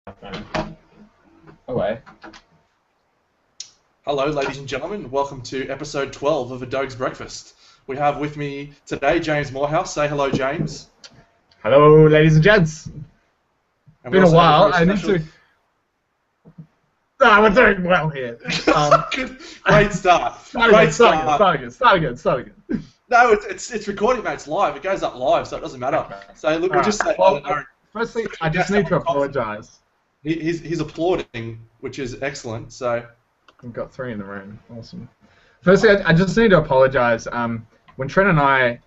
phone away. Hello, ladies and gentlemen. Welcome to episode 12 of A Doge's Breakfast. We have with me today James Morehouse. Say hello, James. Hello, ladies and gents. And Been a while. I need to. Ah, we're doing well here. Great start. Start again. No, it's recording, mate. It's live. It goes up live, so it doesn't matter. Okay. So look, we'll just say. Firstly, I just need to apologise. He's applauding, which is excellent. So We've got 3 in the room. Awesome. Firstly, I just need to apologise. When Trent and I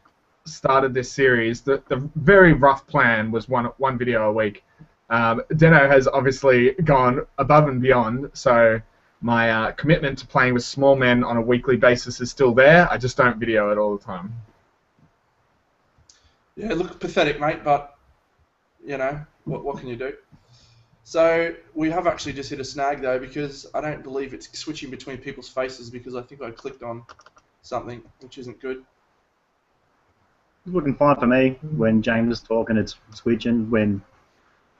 started this series, the very rough plan was one video a week. Deno has obviously gone above and beyond, so my commitment to playing with small men on a weekly basis is still there. I just don't video it all the time. yeah, look pathetic, mate. But you know what can you do? So we have actually just hit a snag though, because I don't believe it's switching between people's faces, because I think I clicked on something which isn't good. It's looking fine for me. When James is talking, it's switching. When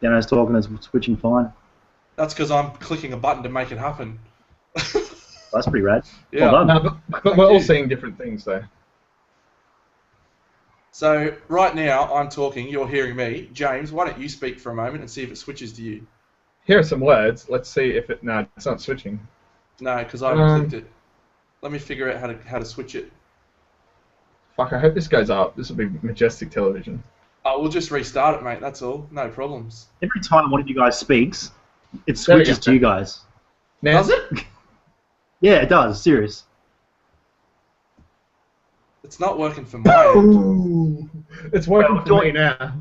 Dano's talking, it's switching fine. That's because I'm clicking a button to make it happen. That's pretty rad. Yeah. Well done. No, but we're all seeing different things though. So right now I'm talking, you're hearing me. James, why don't you speak for a moment and see if it switches to you? Here are some words. Let's see if it. No, it's not switching. No, because I haven't clicked it. Let me figure out how to switch it. Fuck, I hope this goes up. This will be majestic television. Oh, we'll just restart it, mate. That's all. No problems. Every time one of you guys speaks, it switches to you guys. Now, Does it? Yeah, it does. Serious. It's not working for my end. Ooh, it's working Well, for me now.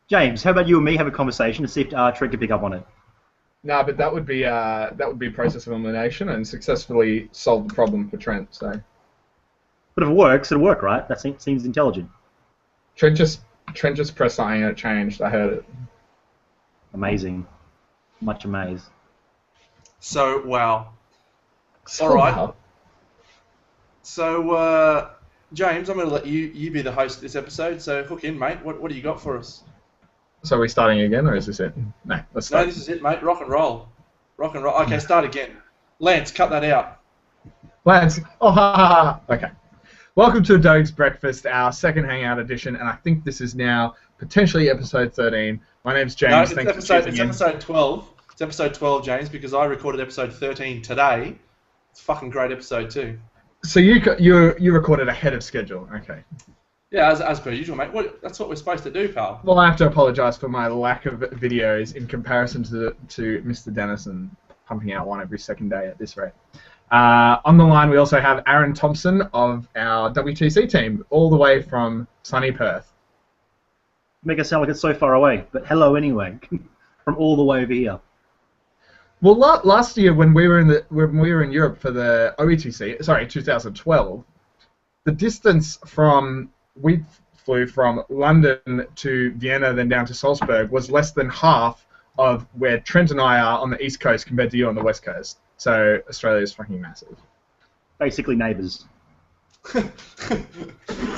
James, how about you and me have a conversation to see if Trent can pick up on it? No, but that would be process of elimination and successfully solve the problem for Trent. So But if it works, it'll work, right? That seems intelligent. Trent just pressed something and it changed. I heard it. Amazing. Much amazed. So, wow. So All right. wow. So, James, I'm going to let you be the host of this episode. So, hook in, mate. What do you got for us? So are we starting again, or is this it? No, let's No, start. this is it, mate. Rock and roll. Rock and roll. Okay, start again. Lance, cut that out. Lance. Oh, ha, ha, ha. Okay. Welcome to Doge's Breakfast, our second Hangout edition, and I think this is now potentially episode 13. My name's James. No, it's Thanks for tuning in. episode 12. It's episode 12, James, because I recorded episode 13 today. It's a fucking great episode too. So you recorded ahead of schedule. Okay. Yeah, as per usual, mate. That's what we're supposed to do, pal. Well, I have to apologise for my lack of videos in comparison to Mr. Dennison pumping out one every second day at this rate. On the line, we also have Aaron Thompson of our WTC team, all the way from sunny Perth. Make it sound like it's so far away, but hello anyway, from all the way over here. Well, last year when we were in Europe for the OETC, sorry, 2012, the distance we flew from London to Vienna, then down to Salzburg, was less than half of where Trent and I are on the East Coast compared to you on the West Coast. So Australia is fucking massive. Basically neighbours.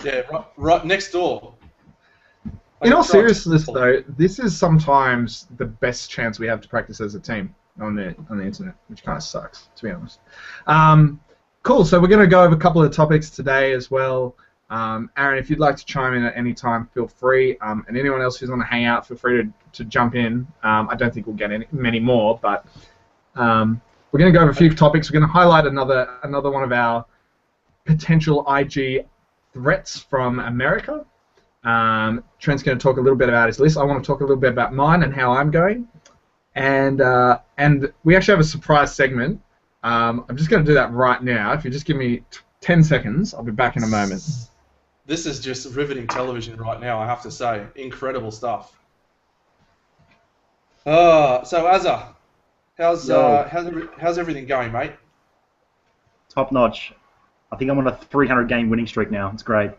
Yeah, right next door. In all seriousness, though, this is sometimes the best chance we have to practice as a team on the internet, which kind of sucks, to be honest. Cool. So we're going to go over a couple of topics today as well. Aaron, if you'd like to chime in at any time, feel free. And anyone else who's on the Hangout, feel free to jump in. I don't think we'll get many more, but we're going to go over a few topics. We're going to highlight another one of our potential IG threats from America. Trent's going to talk a little bit about his list. I want to talk a little bit about mine and how I'm going. And we actually have a surprise segment. I'm just going to do that right now. If you just give me 10 seconds, I'll be back in a moment. This is just riveting television right now, I have to say. Incredible stuff. So Azza, how's everything going, mate? Top notch. I think I'm on a 300 game winning streak now. It's great.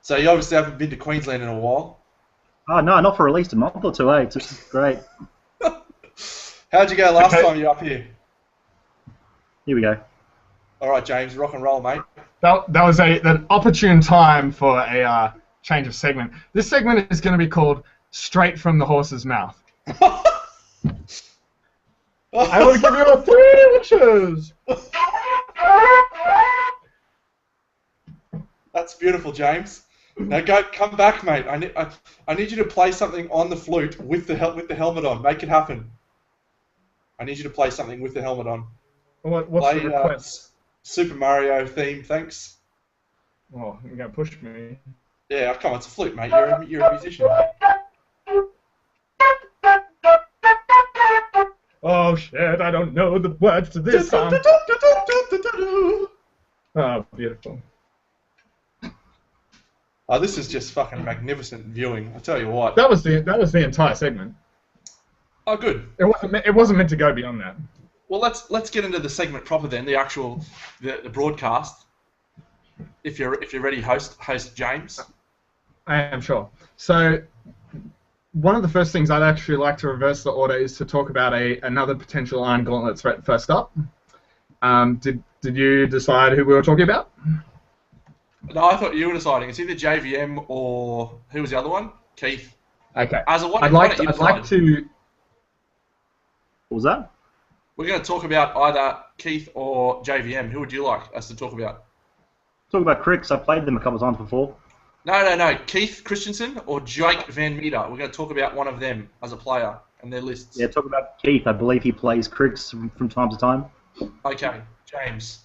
So you obviously haven't been to Queensland in a while. Oh, no, not for at least a month or two, eh? It's just great. How'd you go last time you were up here? Here we go. All right, James, rock and roll, mate. That was an opportune time for a change of segment. This segment is going to be called Straight from the Horse's Mouth. I will give you 3 wishes. That's beautiful, James. Now come back, mate. I need you to play something on the flute with the helmet on. Make it happen. I need you to play something with the helmet on. What's Play, the request? Super Mario theme, thanks. Oh, you're gonna push me. Yeah, come on, it's a flute, mate. You're a musician. Oh shit! I don't know the words to this song. Oh, beautiful. Oh, this is just fucking magnificent viewing. I tell you what. That was the entire segment. Oh, good. It wasn't meant to go beyond that. Well, let's get into the segment proper then. The actual the broadcast. If you're ready, host James. I am sure. So, one of the first things I'd actually like to reverse the order is to talk about another potential Iron Gauntlet threat first up. Did you decide who we were talking about? No, I thought you were deciding. It's either JVM or who was the other one? Keith. Okay. I'd like to. What was that? We're going to talk about either Keith or JVM. Who would you like us to talk about? Talk about Cricks. I played them a couple of times before. No. Keith Christensen or Jake Van Meter. We're going to talk about one of them as a player and their lists. Yeah, talk about Keith. I believe he plays Cricks from time to time. Okay, James.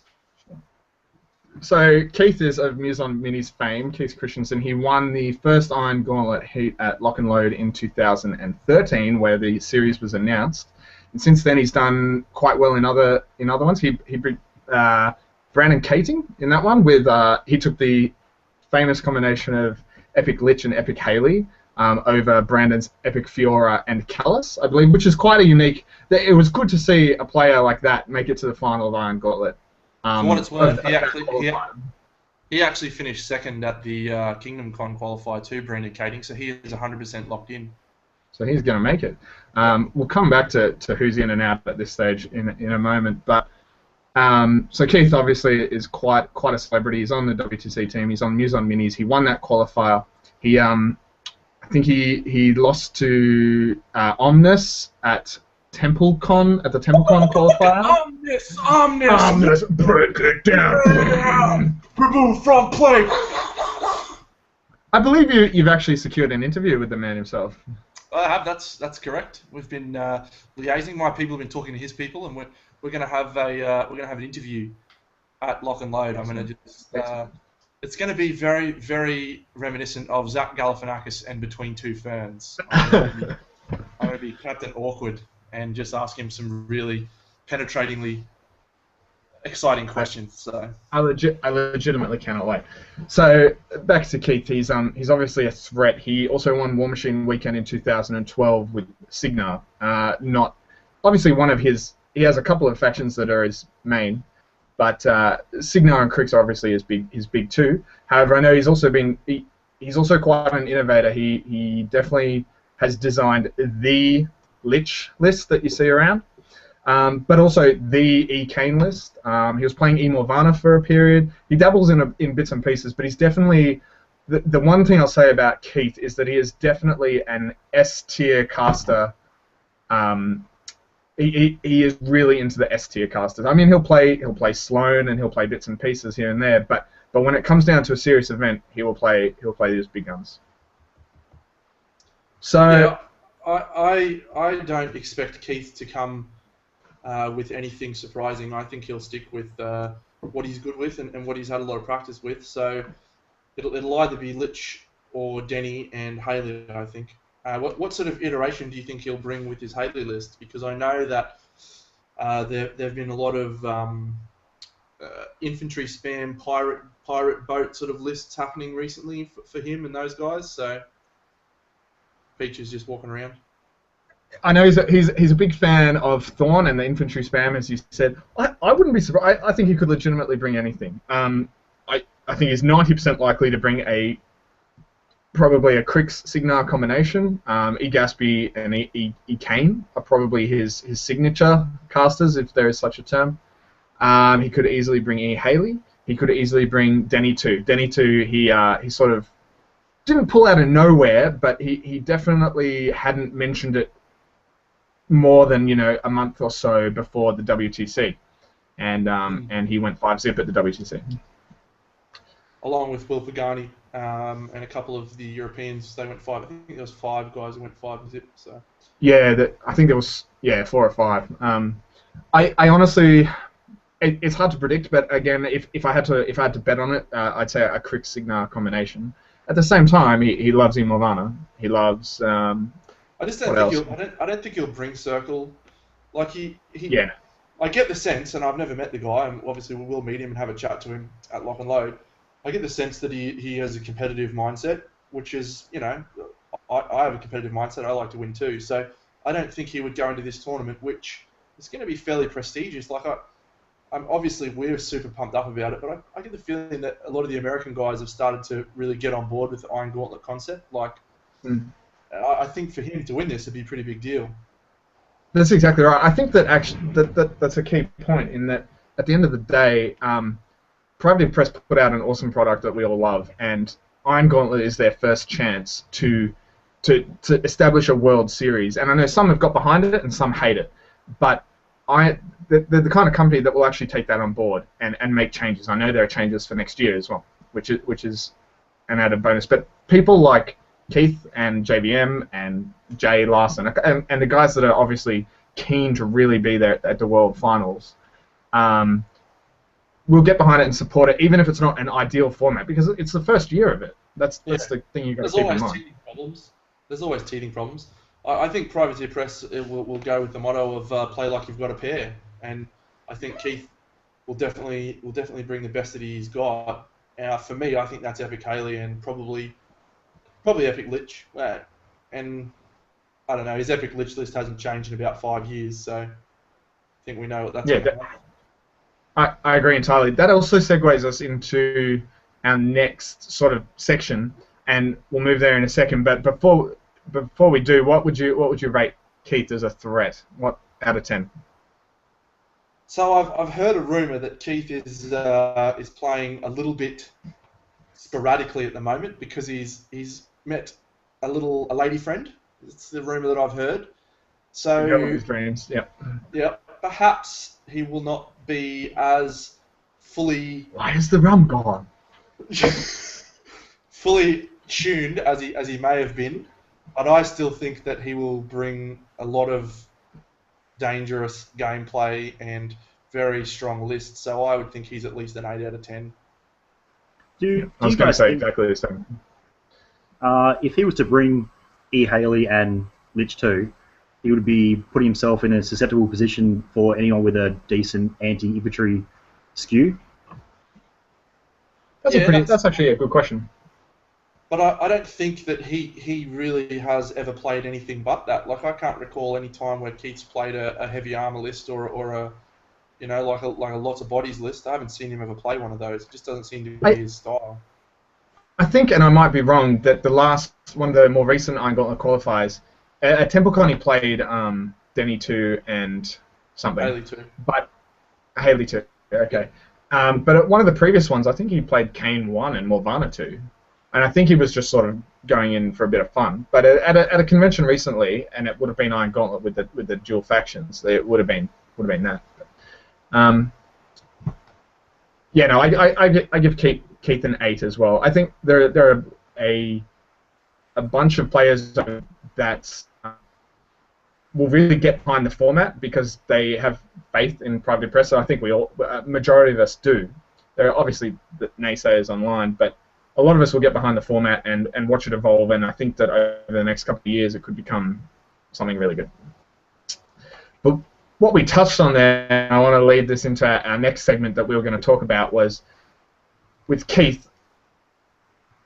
So Keith is of Muse on Minis fame. Keith Christensen. He won the first Iron Gauntlet heat at Lock and Load in 2013, where the series was announced. And since then, he's done quite well in other ones. He beat Brandon Kating in that one. He took the famous combination of Epic Lich and Epic Haley over Brandon's Epic Fiora and Callus, I believe, which is quite a unique. It was good to see a player like that make it to the final of Iron Gauntlet. For what it's worth, he actually finished second at the Kingdom Con qualifier too, Brandon Kating, so he is 100% locked in. So he's going to make it. We'll come back to who's in and out at this stage in a moment. But so Keith obviously is quite a celebrity. He's on the WTC team. He's on Muse on Minis. He won that qualifier. He I think he lost to Omnis at the TempleCon qualifier. Omnis, break it down. Remove from play. I believe you've actually secured an interview with the man himself. I have. That's correct. We've been liaising. My people have been talking to his people, and we're going to have an interview at Lock and Load. I'm going to just. It's going to be very, very reminiscent of Zach Galifianakis and Between Two Ferns. I'm going to be Captain Awkward and just ask him some really penetratingly exciting questions. So I legitimately cannot wait. So back to Keith. He's obviously a threat. He also won War Machine Weekend in 2012 with Signar. Not obviously one of his. He has a couple of factions that are his main, but Signar and Crix are obviously his big two. However, I know he's also quite an innovator. He definitely has designed the Lich list that you see around. But also the E-Kane list. He was playing E-Morvana for a period. He dabbles in bits and pieces, but he's definitely... The one thing I'll say about Keith is that he is definitely an S-tier caster. He is really into the S-tier casters. I mean, he'll play Sloan and he'll play bits and pieces here and there, but when it comes down to a serious event, he'll play these big guns. So... Yeah, I don't expect Keith to come... with anything surprising. I think he'll stick with what he's good with and what he's had a lot of practice with. So it'll either be Lich or Denny and Haley, I think. What sort of iteration do you think he'll bring with his Haley list? Because I know that there have been a lot of infantry spam, pirate boat sort of lists happening recently for him and those guys. So Peach is just walking around. I know he's a big fan of Thorn and the infantry spam, as you said. I wouldn't be surprised. I think he could legitimately bring anything. I think he's 90% likely to bring probably a Crix Signar combination. E-Gaspy and E-Kane are probably his signature casters, if there is such a term. He could easily bring E-Haley. He could easily bring Denny 2. Denny 2, he sort of didn't pull out of nowhere, but he definitely hadn't mentioned it more than a month or so before the WTC, and he went 5-zip at the WTC. Along with Will Pagani and a couple of the Europeans, they went 5. I think there was 5 guys who went 5-zip. So yeah, I think there was 4 or 5. I honestly, it's hard to predict, but again, if I had to bet on it, I'd say a Crick Signar combination. At the same time, he loves Imovana. He loves. I just don't think I don't think he'll bring Circle. Like Yeah. I get the sense, and I've never met the guy, and obviously we will meet him and have a chat to him at Lock and Load. I get the sense that he has a competitive mindset, which is, I have a competitive mindset. I like to win too. So I don't think he would go into this tournament, which is going to be fairly prestigious. Like obviously we're super pumped up about it, but I get the feeling that a lot of the American guys have started to really get on board with the Iron Gauntlet concept. Like, I think for him to win this would be a pretty big deal. That's exactly right. I think that actually that's a key point in that at the end of the day, Private Press put out an awesome product that we all love, and Iron Gauntlet is their first chance to establish a World Series. And I know some have got behind it and some hate it, but they're the kind of company that will actually take that on board and make changes. I know there are changes for next year as well, which is an added bonus. But people like Keith and JVM and Jay Larson and the guys that are obviously keen to really be there at the World Finals, we'll get behind it and support it, even if it's not an ideal format, because it's the first year of it. That's the thing you've got to keep in mind. There's always teething problems. I think Privateer Press will go with the motto of play like you've got a pair, and I think Keith will definitely bring the best that he's got. For me, I think that's Epic Haley and probably Epic Lich. And I don't know, his Epic Lich list hasn't changed in about 5 years, so I think we know what that's about. I agree entirely. That also segues us into our next sort of section, and we'll move there in a second. But before we do, what would you rate Keith as a threat? What out of 10? So I've heard a rumor that Keith is playing a little bit sporadically at the moment because he's met a lady friend. It's the rumor that I've heard. So his dreams. Yeah. Perhaps he will not be as fully. Why is the rum gone? fully tuned as he may have been, but I still think that he will bring a lot of dangerous gameplay and very strong lists. So I would think he's at least an 8 out of 10. I was going to say exactly the same. If he was to bring E. Haley and Lich 2, he would be putting himself in a susceptible position for anyone with a decent anti-infantry skew. That's actually a good question. But I don't think that he really has ever played anything but that. Like, I can't recall any time where Keith's played a heavy armor list or a like a lots of bodies list. I haven't seen him ever play one of those. It just doesn't seem to be his style. I think, and I might be wrong, that the last one of the more recent Iron Gauntlet qualifiers, at TempleCon he played Denny 2 and something. Haley 2. But Haley 2, okay. But at one of the previous ones, I think he played Kane 1 and Morvana 2. And I think he was just sort of going in for a bit of fun. But at a convention recently, and it would have been Iron Gauntlet with the dual factions, it would have been that. I give Keith an 8 as well. I think there are a bunch of players that will really get behind the format because they have faith in Private Press. So I think majority of us do. There are obviously the naysayers online, but a lot of us will get behind the format and watch it evolve. And I think that over the next couple of years, it could become something really good. But what we touched on there, and I want to lead this into our next segment that we were going to talk about, was with Keith.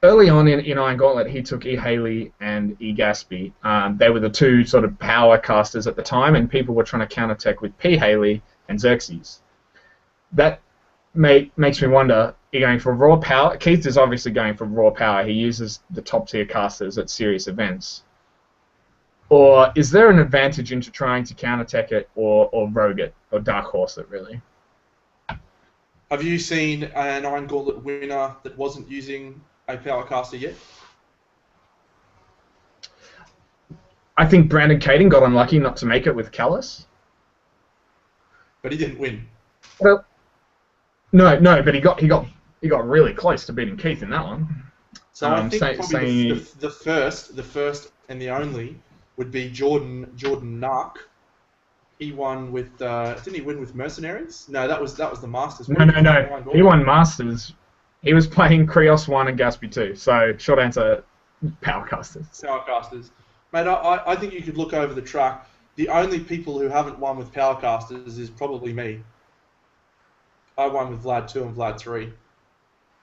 Early on in Iron Gauntlet, he took E. Haley and E. Gaspy. They were the two sort of power casters at the time, and people were trying to counter-tech with P. Haley and Xerxes. That makes me wonder, are you going for raw power? Keith is obviously going for raw power. He uses the top-tier casters at serious events. Or is there an advantage into trying to counter-tech it or rogue it, or dark horse it, really? Have you seen an Iron Gauntlet winner that wasn't using a power caster yet? I think Brandon Kading got unlucky not to make it with Callis. But he didn't win. Well, no, but he got really close to beating Keith in that one. So I think probably the first and the only would be Jordan Nark. He won with didn't he win with Mercenaries? No, that was the Masters. No. He won Masters. He was playing Krios 1 and Gatsby 2. So short answer, Powercasters. Powercasters. Mate, I think you could look over the track. The only people who haven't won with Powercasters is probably me. I won with Vlad 2 and Vlad 3.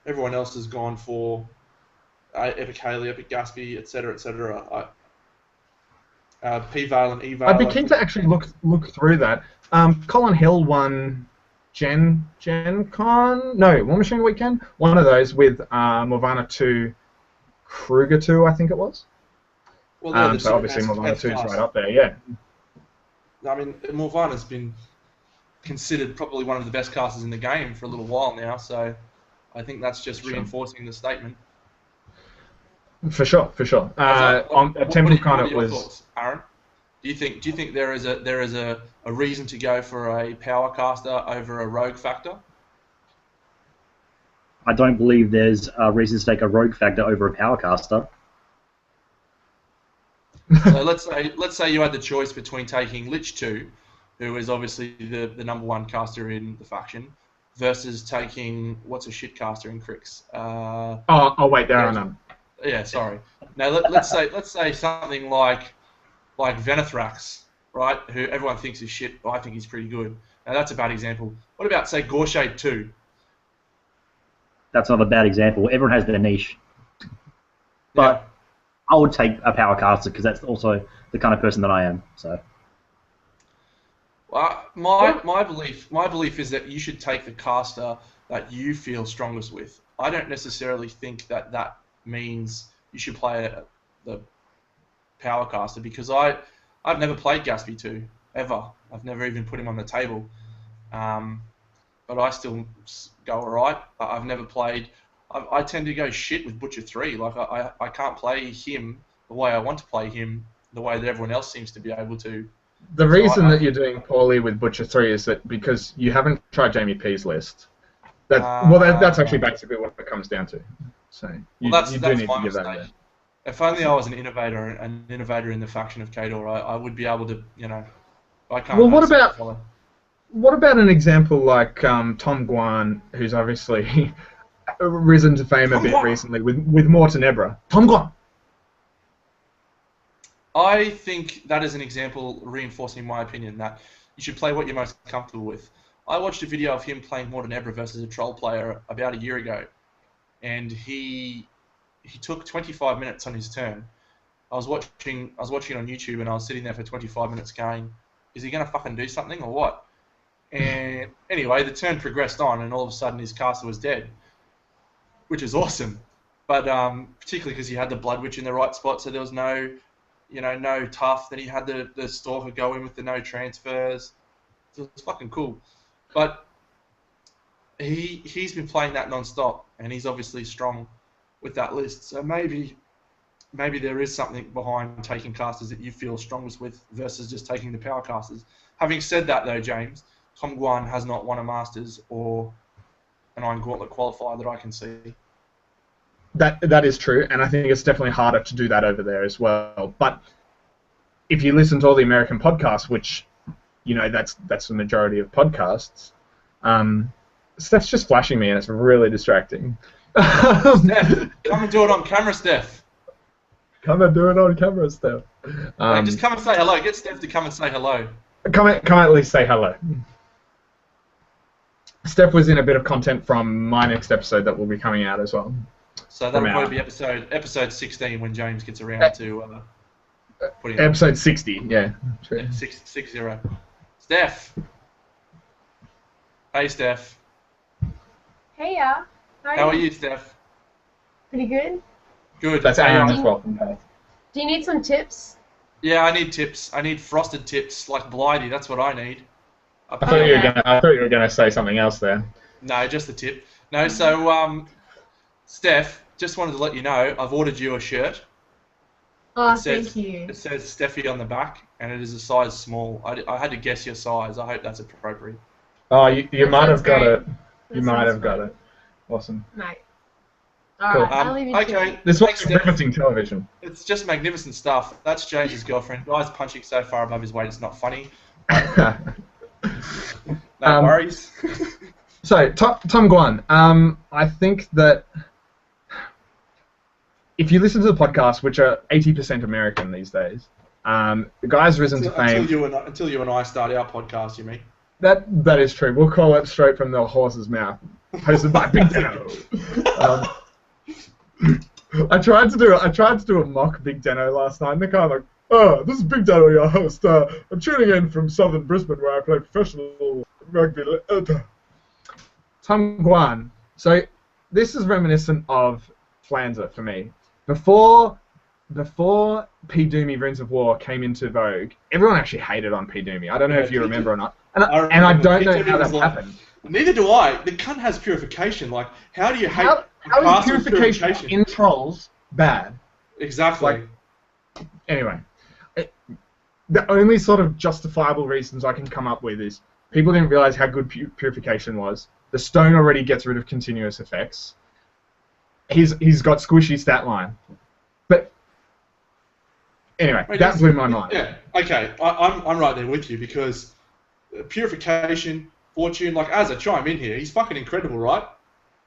Everyone else has gone for Epic Haley, Epic Gatsby, etc., etc. P-Vale and E-Vale. I'd be keen to actually look through that. Colin Hill won Gen Con? No, War Machine Weekend? One of those with Morvana 2, Kruger 2, I think it was. Well, so obviously Morvana 2 is right up there, yeah. I mean, Morvana's been considered probably one of the best casters in the game for a little while now, so I think that's just reinforcing the statement. For sure. On Temple Con it was. Thoughts, Aaron? Do you think there is a reason to go for a Powercaster over a Rogue Factor? I don't believe there's a reason to take a Rogue Factor over a Powercaster. So let's say you had the choice between taking Lich 2, who is obviously the #1 caster in the faction, versus taking what's a shit caster in Crix. Wait, there are none. Yeah, sorry. Now let's say something like Venethrax, right? Who everyone thinks is shit, but I think he's pretty good. Now that's a bad example. What about say Gorshade 2? That's not a bad example. Everyone has their niche. But yeah. I would take a Powercaster because that's also the kind of person that I am. So. Well, my belief is that you should take the caster that you feel strongest with. I don't necessarily think that means you should play the Powercaster because I've never played Gatsby 2 ever. I've never even put him on the table, but I still go alright. I've never played. I tend to go shit with Butcher 3. Like I can't play him the way I want to play him, the way that everyone else seems to be able to. The reason that you're doing poorly with Butcher 3 is that because you haven't tried Jamie P's list. That's actually basically what it comes down to. So you do need to give that a go. If only I was an innovator in the faction of Kador, I would be able to, I can't. Well, what about an example like Tom Guan, who's obviously risen to fame a bit recently with Mortenebra? Tom Guan. I think that is an example reinforcing my opinion that you should play what you're most comfortable with. I watched a video of him playing Mortenebra versus a troll player about a year ago, and he took 25 minutes on his turn. I was watching on YouTube, and I was sitting there for 25 minutes going, is he going to fucking do something or what? And anyway, the turn progressed on, and all of a sudden his caster was dead, which is awesome. But particularly because he had the Blood Witch in the right spot, so there was no tough. Then he had the Stalker go in with the no transfers. So it was fucking cool. But he's been playing that non-stop, and he's obviously strong with that list. So maybe there is something behind taking casters that you feel strongest with versus just taking the power casters. Having said that, though, James, Tom Guan has not won a Masters or an Iron Gauntlet qualifier that I can see. That is true, and I think it's definitely harder to do that over there as well. But if you listen to all the American podcasts, which that's the majority of podcasts, Steph's just flashing me, and it's really distracting. Steph, come and do it on camera, Steph. Come and do it on camera, Steph. Just come and say hello. Get Steph to come and say hello. Come at least say hello. Steph was in a bit of content from my next episode that will be coming out as well. So that'll probably be episode 16 when James gets around to putting episode 60. Yeah, true. Yeah, 60. Steph. Hey, Steph. Hey, yeah. How are you, Steph? Pretty good. Good. That's Aaron as well. Do you need some tips? Yeah, I need tips. I need frosted tips like Blighty. That's what I need. I thought you were gonna say something else there. No, just the tip. No, so Steph, just wanted to let you know I've ordered you a shirt. Oh, It says thank you. it says Steffi on the back, and it is a size small. I had to guess your size. I hope that's appropriate. Oh, you That might sounds have got great. it. You That might sounds have got fun. it. Awesome. Mate. Cool. Alright, I'll leave you to Okay, it. This was thanks, Steph. riveting television. It's just magnificent stuff. That's James's girlfriend. Guy's punching so far above his weight, it's not funny. No worries. So, Tom Guan, I think that if you listen to the podcast, which are 80% American these days, the guy's risen to fame. Until you and I start our podcast, you mean? That is true. We'll call it straight from the horse's mouth. Hosted by Big Deno. I tried to do a mock Big Deno last night, and they're kind of like, "Oh, this is Big Deno, your host. I'm tuning in from southern Brisbane, where I play professional rugby." Tom Guan. So this is reminiscent of Flanzer for me. Before P. Doomy Runes of War came into vogue, everyone actually hated on P. Doomy. I don't know if you remember or not. And I don't know how that happened. Neither do I. The cunt has purification. Like, how do you hate how is purification in Trolls bad? Exactly. Anyway, the only sort of justifiable reasons I can come up with is people didn't realize how good purification was. The stone already gets rid of continuous effects. He's got squishy stat line. But anyway, that blew my mind. Yeah, okay. I'm right there with you because purification, fortune, like as a chime in here, he's fucking incredible, right?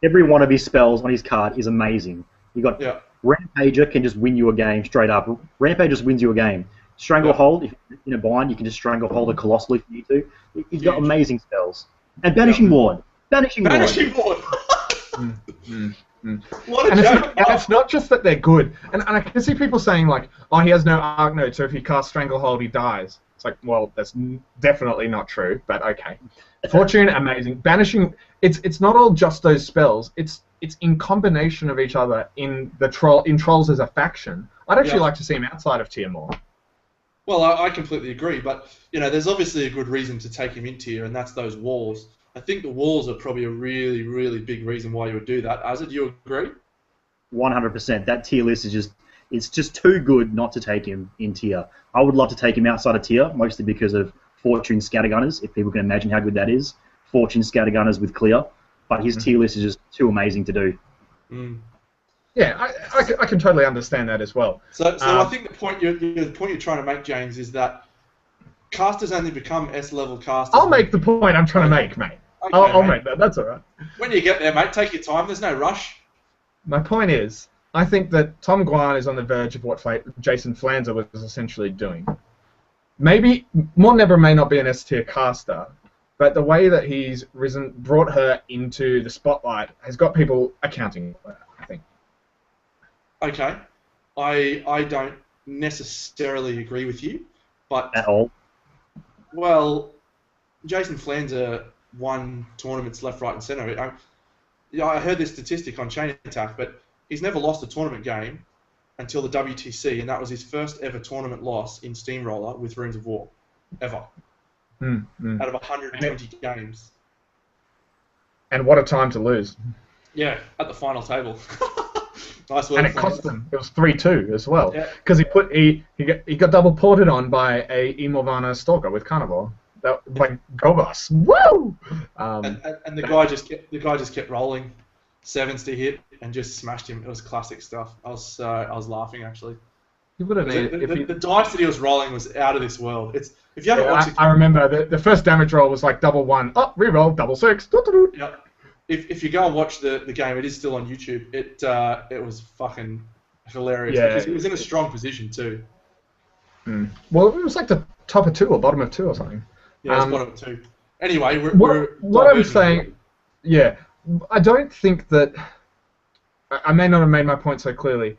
Every one of his spells on his card is amazing. You got Rampager can just win you a game straight up. Rampage just wins you a game. Stranglehold, if you're in a bind, you can just Stranglehold a Colossal if you need to. He's got amazing spells. And Banishing Ward. Banishing Ward. What a and joke. it's not just that they're good. And I can see people saying, like, oh, he has no Arc Node, so if he casts Stranglehold, he dies. It's like, well, that's definitely not true, but okay. Fortune, amazing. Banishing, it's not all just those spells. It's in combination of each other in Trolls as a faction. I'd actually like to see him outside of tier more. Well, I completely agree, but there's obviously a good reason to take him in tier, and that's those walls. I think the walls are probably a really, really big reason why you would do that. Do you agree? 100%. That tier list is it's just too good not to take him in tier. I would love to take him outside of tier, mostly because of Fortune Scattergunners, if people can imagine how good that is. Fortune Scattergunners with clear, but his tier list is just too amazing to do. Yeah, I can totally understand that as well. So I think the point you're trying to make, James, is that casters only become S-level casters. I'll make the point I'm trying to make, mate. Okay, I'll mate. make that. That's all right. When you get there, mate, take your time. There's no rush. My point is, I think that Tom Guan is on the verge of what Jason Flanzer was essentially doing. Maybe Mornever may not be an S-tier caster, but the way that he's brought her into the spotlight has got people accounting for that, I think. Okay. I don't necessarily agree with you, but... At all? Well, Jason Flanzer won tournaments left, right, and centre. I heard this statistic on Chain Attack, but he's never lost a tournament game until the WTC, and that was his first ever tournament loss in Steamroller with Runes of War, ever. Out of 120 games. And what a time to lose. Yeah, at the final table. Nice work. And it cost him. It was 3-2 as well, because he got double ported on by a Morvana Stalker with Carnivore. Like Gobas, woo! And the guy just kept rolling sevens to hit and just smashed him. It was classic stuff. I was laughing actually. The dice that he was rolling was out of this world. If you haven't watched it, I remember the first damage roll was like double one. Oh, reroll, double six. Yeah. If you go and watch the game, it is still on YouTube. It was fucking hilarious because he was in a strong position too. Well, it was like the top of 2 or bottom of 2 or something. Yeah, it's bottom of 2. Anyway, what I'm saying, I don't think that I may not have made my point so clearly,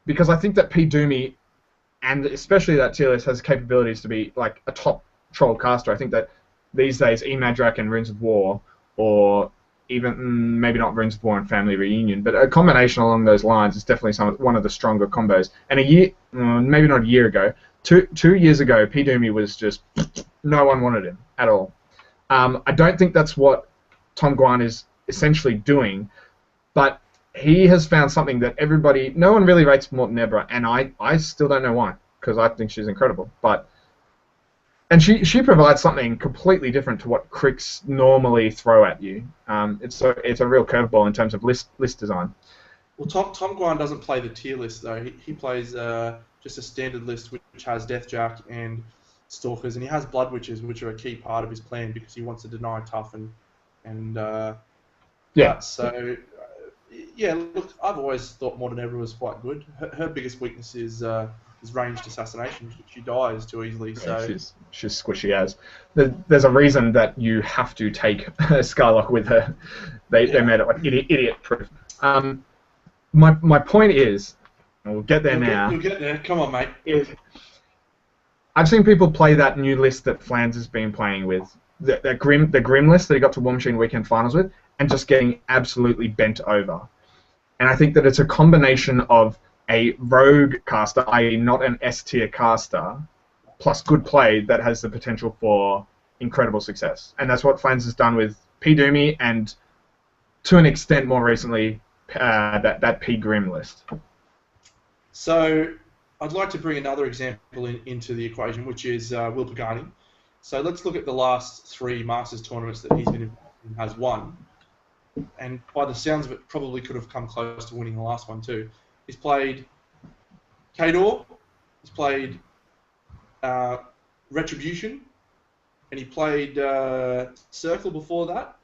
because I think that P. Doomy, and especially that tier list, has capabilities to be like a top troll caster. I think that these days Madrak and Runes of War, or even maybe not Runes of War and Family Reunion, but a combination along those lines is definitely one of the stronger combos. And maybe not a year ago, 2 years ago, P. Doomy was just no one wanted him at all. I don't think that's what Tom Guan is essentially doing, but he has found something that no one really rates more than Nebra, and I still don't know why, because I think she's incredible. And she provides something completely different to what cricks normally throw at you. It's a real curveball in terms of list design. Well, Tom Guan doesn't play the tier list though. He plays just a standard list which has Deathjack and Stalkers, and he has Blood Witches, which are a key part of his plan because he wants to deny Tough and Yeah. So yeah, look, I've always thought Modern Ever was quite good. Her biggest weakness is ranged assassination. She dies too easily. So she's squishy as. There's a reason that you have to take Skylock with her. They made it like idiot proof. My point is, and we'll get there now. You'll get there. Come on, mate. I've seen people play that new list that Flans has been playing with, the Grim list that he got to War Machine Weekend Finals with, and just getting absolutely bent over. And I think that it's a combination of a rogue caster, i.e. not an S-tier caster, plus good play that has the potential for incredible success. And that's what Flans has done with P. Doomy and, to an extent more recently, that P. Grim list. So I'd like to bring another example into the equation, which is Will Pagani. So let's look at the last 3 Masters tournaments that he's been in and has won. And by the sounds of it, probably could have come close to winning the last one too. He's played Kador, he's played Retribution, and he played Circle before that.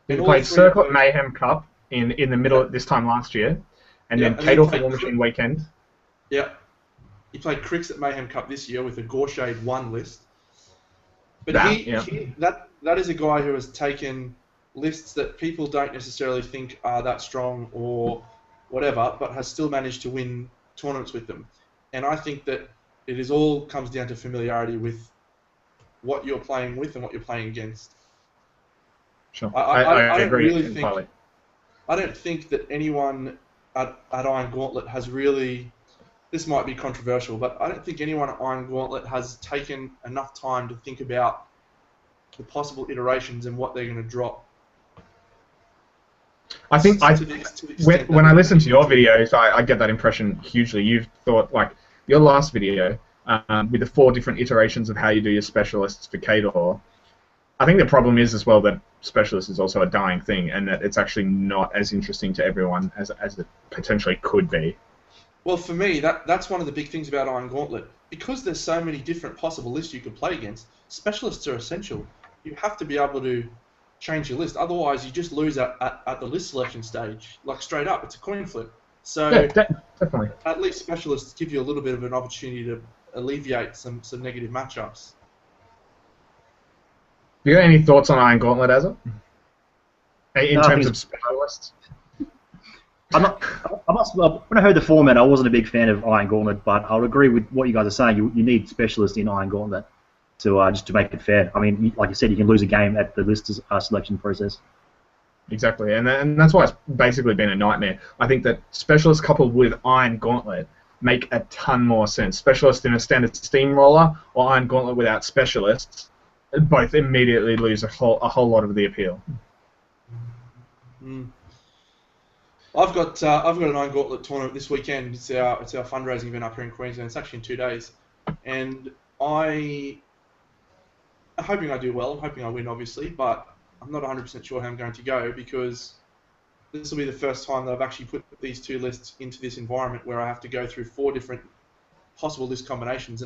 He played Circle at Mayhem Cup in the middle at this time last year, and then Kador for War Machine Weekend. Yeah. He played Cricks at Mayhem Cup this year with a Gorshade 1 list. But that is a guy who has taken lists that people don't necessarily think are that strong or whatever, but has still managed to win tournaments with them. And I think that it all comes down to familiarity with what you're playing with and what you're playing against. Sure. I agree really entirely. I don't think that anyone at Iron Gauntlet has really... This might be controversial, but I don't think anyone at Iron Gauntlet has taken enough time to think about the possible iterations and what they're going to drop. I think when I listen to your videos, I get that impression hugely. You've thought, like, your last video with the 4 different iterations of how you do your specialists for Kador. I think the problem is as well that specialist is also a dying thing, and that it's actually not as interesting to everyone as it potentially could be. Well, for me, that's one of the big things about Iron Gauntlet. Because there's so many different possible lists you could play against, specialists are essential. You have to be able to change your list. Otherwise, you just lose at the list selection stage. Like, straight up, it's a coin flip. So, yeah, definitely. At least specialists give you a little bit of an opportunity to alleviate some negative matchups. You got any thoughts on Iron Gauntlet, Azza? In terms of specialists? When I heard the format, I wasn't a big fan of Iron Gauntlet, but I would agree with what you guys are saying. You need specialists in Iron Gauntlet to just to make it fair. I mean, like you said, you can lose a game at the list selection process. Exactly, and that's why it's basically been a nightmare. I think that specialists coupled with Iron Gauntlet make a ton more sense. Specialists in a standard steamroller or Iron Gauntlet without specialists both immediately lose a whole lot of the appeal. Mm. I've got an Iron Gauntlet tournament this weekend. It's our fundraising event up here in Queensland. It's actually in 2 days, and I'm hoping I do well. I'm hoping I win, obviously, but I'm not 100% sure how I'm going to go because this will be the first time that I've actually put these 2 lists into this environment where I have to go through 4 different possible list combinations.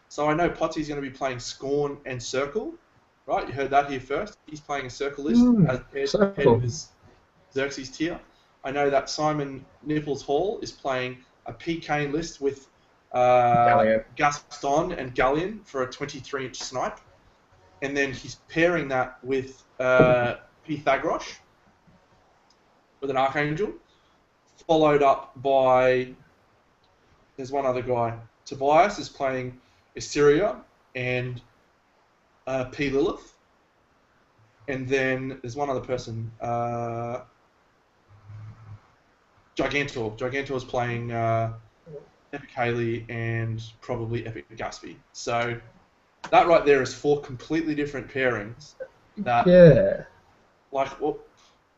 So I know Potsy's going to be playing Scorn and Circle, right? You heard that here first. He's playing a Circle list as paired with his Xerxes tier. I know that Simon Nipples Hall is playing a PK list with Gaston and Galleon for a 23-inch snipe. And then he's pairing that with Pythagoras with an Archangel, followed up by, there's one other guy. Tobias is playing Assyria and P. Lilith. And then there's one other person, Gigantor. Gigantor is playing Epic Haley and probably Epic Gatsby. So that right there is 4 completely different pairings. That, yeah. like, well,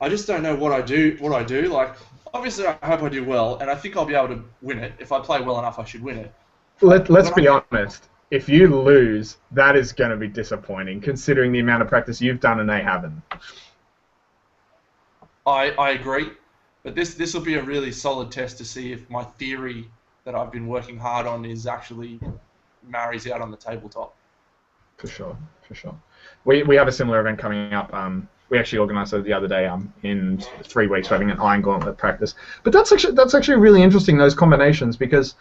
I just don't know what I do. Like, obviously, I hope I do well, and I think I'll be able to win it. If I play well enough, I should win it. Let's be honest. If you lose, that is going to be disappointing, considering the amount of practice you've done and they haven't. I agree, but this will be a really solid test to see if my theory that I've been working hard on is actually marries out on the tabletop. For sure. We have a similar event coming up. We actually organised it the other day. In 3 weeks, we're having an Iron Gauntlet practice. But that's actually really interesting, those combinations, because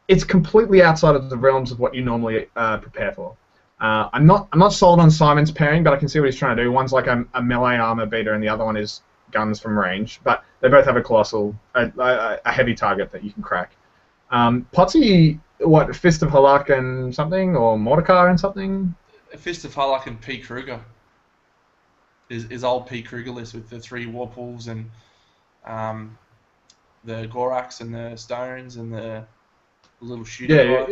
it's completely outside of the realms of what you normally prepare for. I'm not sold on Simon's pairing, but I can see what he's trying to do. One's like a melee armor beater, and the other one is guns from range. But they both have a colossal, a heavy target that you can crack. Potsy, what, Fist of Halak and something, or Mordecai and something? Fist of Halak and P. Kruger. Is old P. Kruger list with the 3 war pools and the Gorax and the stones and the little shooting. Yeah.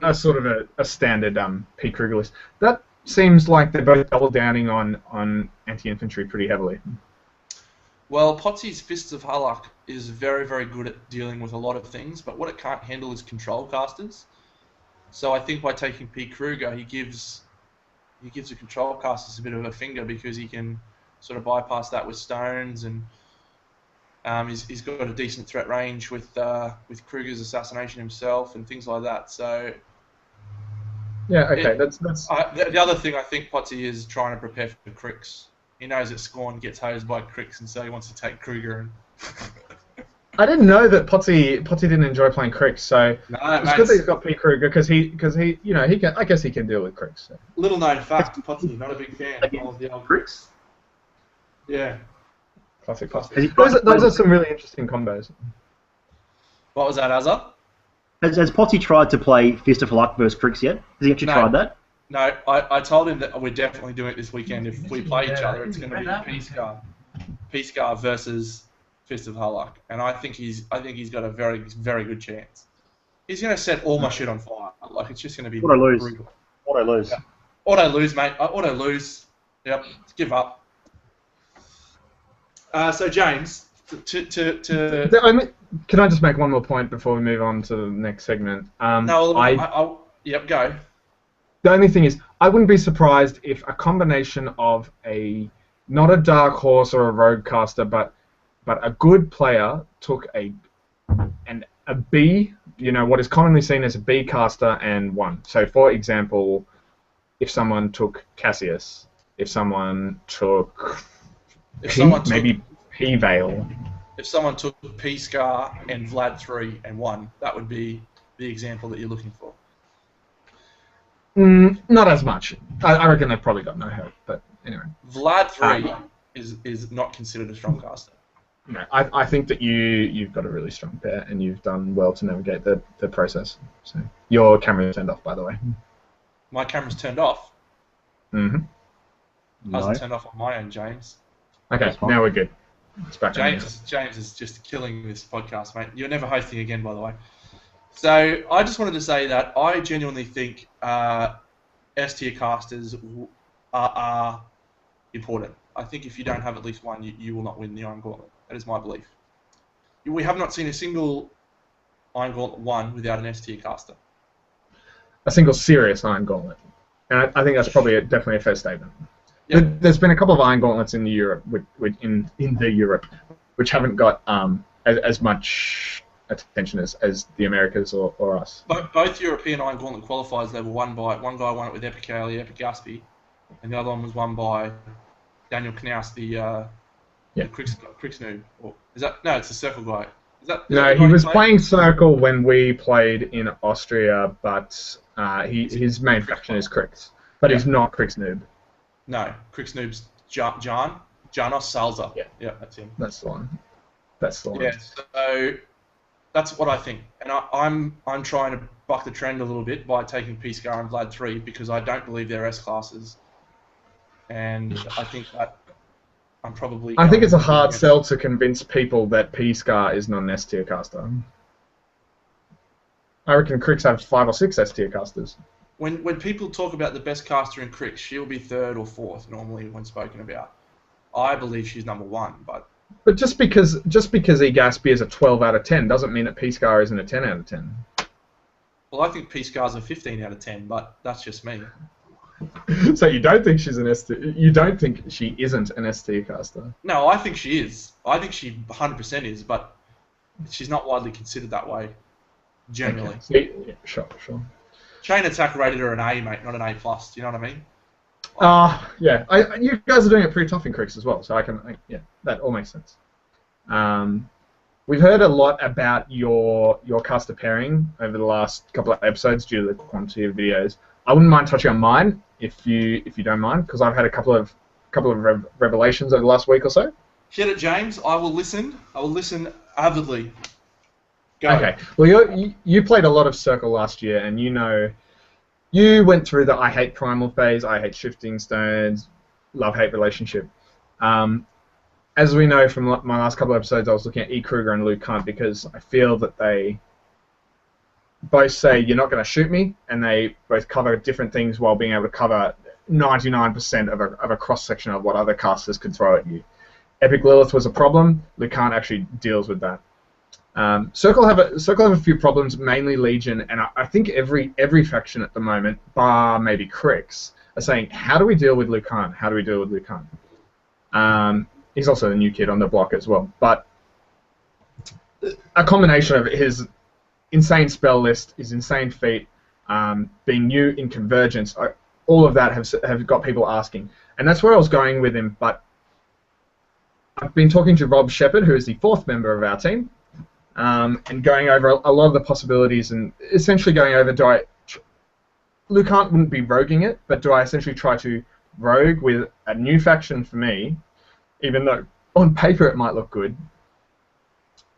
A sort of a standard P. Kruger list. That seems like they're both double downing on anti-infantry pretty heavily. Well, Potsy's Fists of Halak is very, very good at dealing with a lot of things, but what it can't handle is control casters. So I think by taking P. Kruger, he gives the control casters a bit of a finger, because he can sort of bypass that with stones, and he's got a decent threat range with Kruger's assassination himself and things like that. So yeah, okay, that's. The other thing I think Potsy is trying to prepare for Crix. He knows that Scorn gets hosed by Crix, and so he wants to take Kruger. I didn't know that Potsy didn't enjoy playing Crix, so it's good that he's got P. Kruger, because he I guess he can deal with Crix. So. Little known fact, Potsy not a big fan of the old Crix. Yeah. Classic. Those are some really interesting combos. What was that, Azza? Has Potsy tried to play Fist of Halak versus Crix yet? Has he actually tried that? No, I told him that we're definitely doing it this weekend. If we play each other, it's going to be P-Scar versus Fist of Halak, and I think he's got a very, very good chance. He's going to set all my shit on fire. Like, it's just going to be brutal. Auto lose. Yeah. Auto lose, mate. Auto lose. Yep. Give up. So James, Can I just make one more point before we move on to the next segment? Yep, go. The only thing is, I wouldn't be surprised if a combination of not a dark horse or a rogue caster, but a good player took a B, what is commonly seen as a B caster, and won. So, for example, if someone took Cassius, if someone took P-Veil. If someone took P-Scar and Vlad 3 and won, that would be the example that you're looking for. Not as much. I reckon they've probably got no help, but anyway. Vlad 3 is not considered a strong caster. No, I think that you've got a really strong pair, and you've done well to navigate the process. So your camera turned off, by the way. My camera's turned off? Mm-hmm. Hasn't turned off on my end, James. Okay, now we're good. It's back James is just killing this podcast, mate. You're never hosting again, by the way. So I just wanted to say that I genuinely think S-tier casters are important. I think if you don't have at least one, you will not win the Iron Gauntlet. That is my belief. We have not seen a single Iron Gauntlet 1 without an S-tier caster. A single serious Iron Gauntlet. And I think that's probably definitely a fair statement. Yep. There's been a couple of Iron Gauntlets in Europe, in Europe, which haven't got as much attention as the Americas or us. Both European Iron Gauntlet qualifiers, they were won by, one guy won it with Epicale, Epigaspi, and the other one was won by Daniel Knaus, the Crix noob. Or is that, no, it's the Circle guy. No, he was playing Circle when we played in Austria, but his main faction is Crix. But he's not Crix noob. No, Crix noob's Janos Salza. Yeah, that's him. That's the one. Yeah, so that's what I think, and I'm trying to buck the trend a little bit by taking P-Scar and Vlad 3 because I don't believe they're S classes, and I think that I'm probably. I think it's a hard sell to convince people that P-Scar is not an S tier caster. I reckon Crix have 5 or 6 S tier casters. When people talk about the best caster in Crix, she'll be 3rd or 4th normally when spoken about. I believe she's number 1, But just because Egaspi is a 12 out of 10 doesn't mean that P-Scar isn't a 10 out of 10. Well, I think P-Scar's a 15 out of 10, but that's just me. So you don't think she's an ST? You don't think she isn't an ST caster? No, I think she is. I think she 100% is, but she's not widely considered that way, generally. Okay. Yeah, sure. Chain Attack rated her an A, mate, not an A+. Do you know what I mean? Yeah. You guys are doing it pretty tough in Creeks as well, so yeah, that all makes sense. We've heard a lot about your caster pairing over the last couple of episodes due to the quantity of videos. I wouldn't mind touching on mine if you don't mind, because I've had a couple of revelations over the last week or so. Hit it, James. I will listen. I will listen avidly. Go. Okay. Well, you played a lot of Circle last year, and you went through the I hate Primal phase, I hate Shifting Stones, love-hate relationship. As we know from my last couple of episodes, I was looking at E. Kruger and Luke Hunt because I feel that they both say you're not going to shoot me, and they both cover different things while being able to cover 99% of a cross-section of what other casters could throw at you. Epic Lilith was a problem. Luke Hunt actually deals with that. Circle have a few problems, mainly Legion, and I think every faction at the moment, bar maybe Crix, are saying, how do we deal with Luke Hunt? How do we deal with Luke Hunt? He's also the new kid on the block as well, but a combination of his insane spell list, his insane feat, being new in Convergence, all of that have got people asking, and that's where I was going with him. But I've been talking to Rob Shepard, who is the 4th member of our team, and going over a lot of the possibilities, and essentially going over, Luke Hunt wouldn't be roguing it, but do I essentially try to rogue with a new faction for me, even though on paper it might look good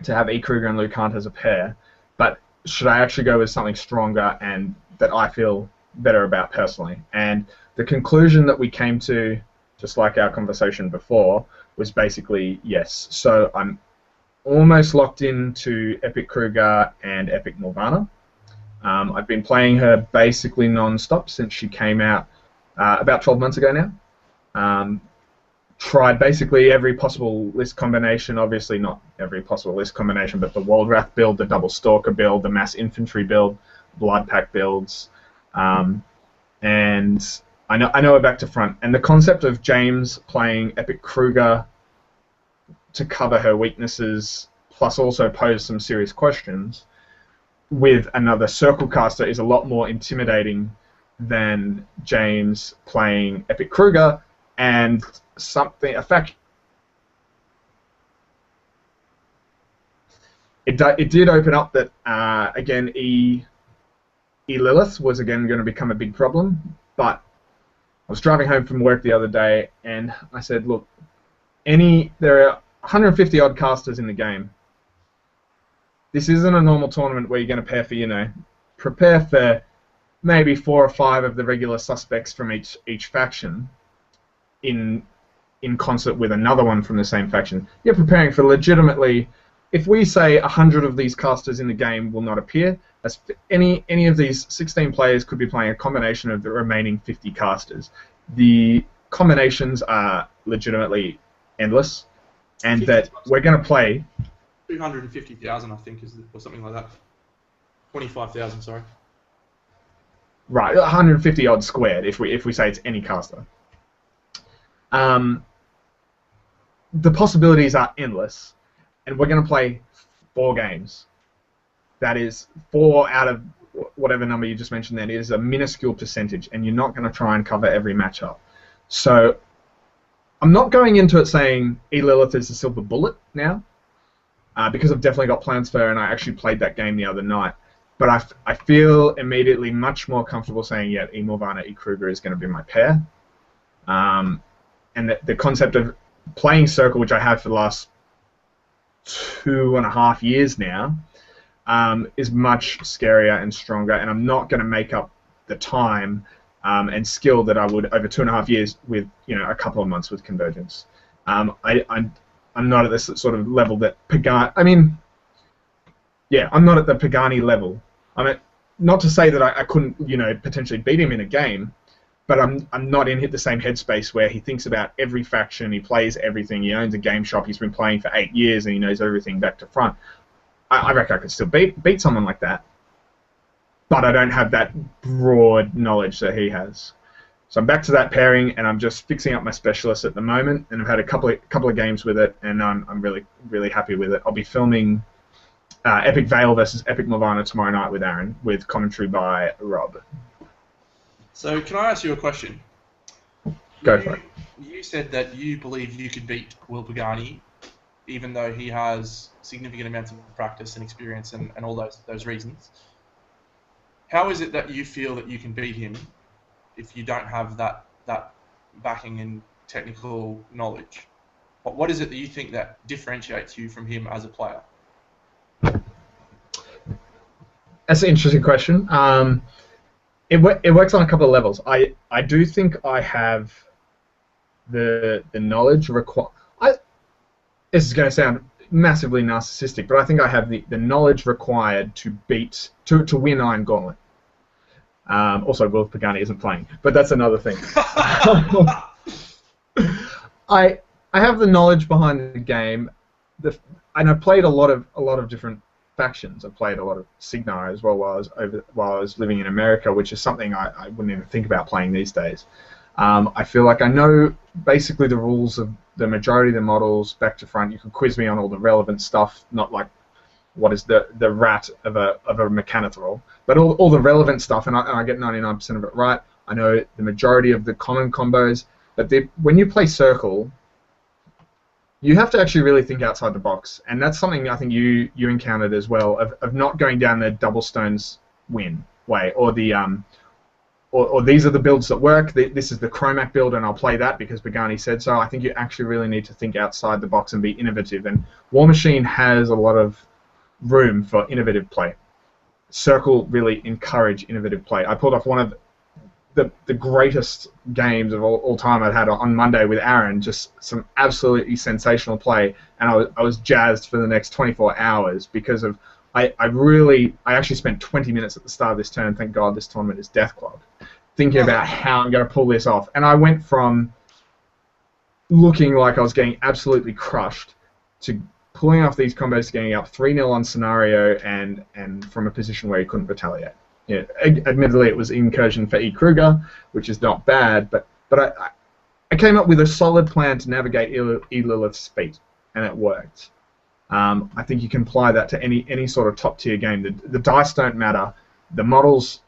to have E. Kruger and Luke Hunt as a pair, but should I actually go with something stronger and that I feel better about personally? And the conclusion that we came to, just like our conversation before, was basically yes. So I'm almost locked into Epic Kruger and Epic Morgana. I've been playing her basically non-stop since she came out about 12 months ago now. Tried basically every possible list combination, obviously not every possible list combination, but the Waldwrath build, the Double Stalker build, the Mass Infantry build, Blood Pack builds, and I know her back to front. And the concept of James playing Epic Kruger to cover her weaknesses, plus also pose some serious questions, with another Circle caster is a lot more intimidating than James playing Epic Kruger and a faction. It did open up that again E. Lilith was again going to become a big problem, but I was driving home from work the other day and I said, look, there are 150 odd casters in the game. This isn't a normal tournament where you're going to pair for, prepare for maybe 4 or 5 of the regular suspects from each faction in concert with another one from the same faction. You're preparing for legitimately, if we say 100 of these casters in the game will not appear, any of these 16 players could be playing a combination of the remaining 50 casters. The combinations are legitimately endless, and that we're going to play 250,000, I think, or something like that. 25,000, sorry. Right, 150 odd squared if we say it's any caster. The possibilities are endless, and we're going to play 4 games. That is 4 out of whatever number you just mentioned. Then is a minuscule percentage, and you're not going to try and cover every matchup. So I'm not going into it saying E. Lilith is the silver bullet now, because I've definitely got plans for her, and I actually played that game the other night. But I feel immediately much more comfortable saying, yeah, E. Morgana, E. Kruger is going to be my pair. And the concept of playing Circle, which I have for the last 2.5 years now, is much scarier and stronger, and I'm not going to make up the time and skill that I would over 2.5 years with a couple of months with Convergence. I'm not at this sort of level that Pagani. I'm not at the Pagani level. Not to say that I couldn't potentially beat him in a game, but I'm not in the same headspace where he thinks about every faction, he plays everything, he owns a game shop, he's been playing for 8 years, and he knows everything back to front. I reckon I could still beat someone like that, but I don't have that broad knowledge that he has. So I'm back to that pairing, and I'm just fixing up my specialist at the moment, and I've had a couple of games with it, and I'm really happy with it. I'll be filming Epic Vale versus Epic Morvana tomorrow night with Aaron, with commentary by Rob. So can I ask you a question? Go for it. You said that you believe you could beat Will Pagani, even though he has significant amounts of practice and experience and all those reasons. How is it that you feel that you can beat him if you don't have that backing and technical knowledge? What is it that you think that differentiates you from him as a player? That's an interesting question. It works on a couple of levels. I do think I have the knowledge required. This is going to sound massively narcissistic, but I think I have the knowledge required to win Iron Gauntlet. Also, Will Pagani isn't playing, but that's another thing. I have the knowledge behind the game, and I played a lot of different factions. I played a lot of Signar as well while I was living in America, which is something I wouldn't even think about playing these days. I feel like I know basically the rules of the majority of the models back to front. You can quiz me on all the relevant stuff, not like what is the rat of a Mechanithrall, but all the relevant stuff, and I get 99% of it right. I know the majority of the common combos, but when you play Circle, you have to actually really think outside the box, and that's something I think you encountered as well, of not going down the double stones win way, or the or these are the builds that work. This is the Chromac build, and I'll play that because Pagani said so. I think you actually really need to think outside the box and be innovative, and War Machine has a lot of room for innovative play. Circle really encourage innovative play. I pulled off one of the greatest games of all time I'd had on Monday with Aaron, just some absolutely sensational play, and I was jazzed for the next 24 hours because of I actually spent 20 minutes at the start of this turn, thank God this tournament is Deathclog, thinking about how I'm going to pull this off. And I went from looking like I was getting absolutely crushed to pulling off these combos, getting up 3-0 on scenario, and from a position where he couldn't retaliate. Yeah, admittedly, it was incursion for E. Kruger, which is not bad, but I came up with a solid plan to navigate E. Lilith's feet, and it worked. I think you can apply that to any sort of top-tier game. The dice don't matter. The models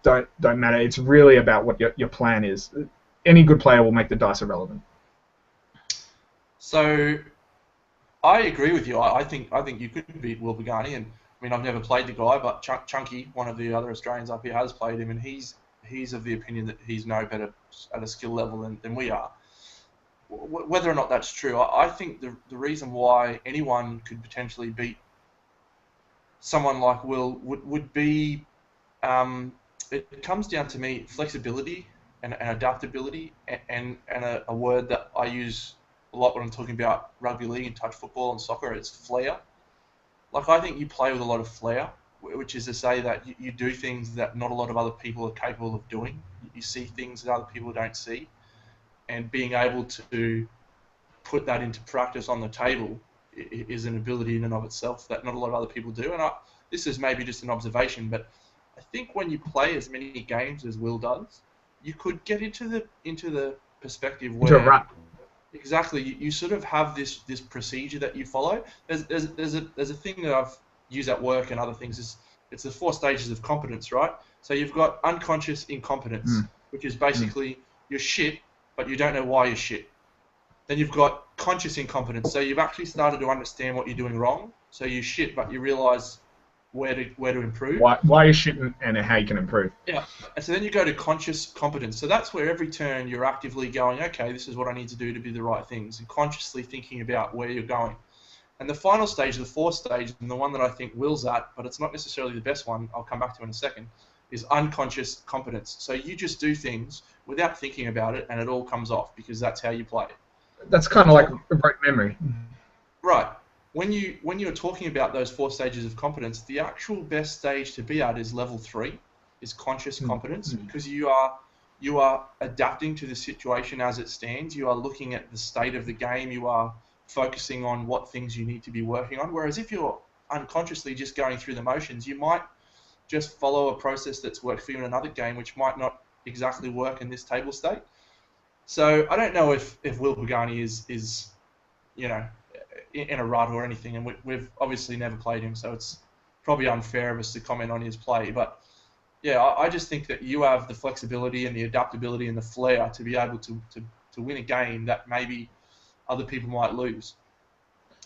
don't matter. It's really about what your plan is. Any good player will make the dice irrelevant. So, I agree with you. I think you could beat Will Pagani, and I mean I've never played the guy, but Chunky, one of the other Australians up here, has played him, and he's of the opinion that he's no better at a skill level than we are. Whether or not that's true, I think the reason why anyone could potentially beat someone like Will would be, it comes down to me, flexibility and adaptability, and a word that I use a lot when I'm talking about rugby league and touch football and soccer, it's flair. Like, I think you play with a lot of flair, which is to say that you do things that not a lot of other people are capable of doing. You see things that other people don't see. And being able to put that into practice on the table is an ability in and of itself that not a lot of other people do. And this is maybe just an observation, but I think when you play as many games as Will does, you could get into the perspective where exactly you sort of have this procedure that you follow. There's a thing that I've used at work and other things. It's the 4 stages of competence, right? So you've got unconscious incompetence, which is basically you're shit, but you don't know why you're shit. Then you've got conscious incompetence. So you've actually started to understand what you're doing wrong. So you're shit, but you realise where to improve. Why you're shit and how you can improve. Yeah. And so then you go to conscious competence. So that's where every turn you're actively going, okay, this is what I need to do to do the right things, and consciously thinking about where you're going. And the final stage, the 4th stage, and the one that I think Will's at, but it's not necessarily the best one, I'll come back to in a second, is unconscious competence. So you just do things without thinking about it, and it all comes off because that's how you play. That's kind of like rote memory. Right. When you're talking about those 4 stages of competence, the actual best stage to be at is level 3, is conscious competence, because you are you are adapting to the situation as it stands. You are looking at the state of the game. You are focusing on what things you need to be working on. Whereas if you're unconsciously just going through the motions, you might just follow a process that's worked for you in another game, which might not exactly work in this table state. So I don't know if Will Pagani is you know, in a rut or anything, and we've obviously never played him, so it's probably unfair of us to comment on his play. But yeah, I just think that you have the flexibility and the adaptability and the flair to be able to win a game that maybe other people might lose.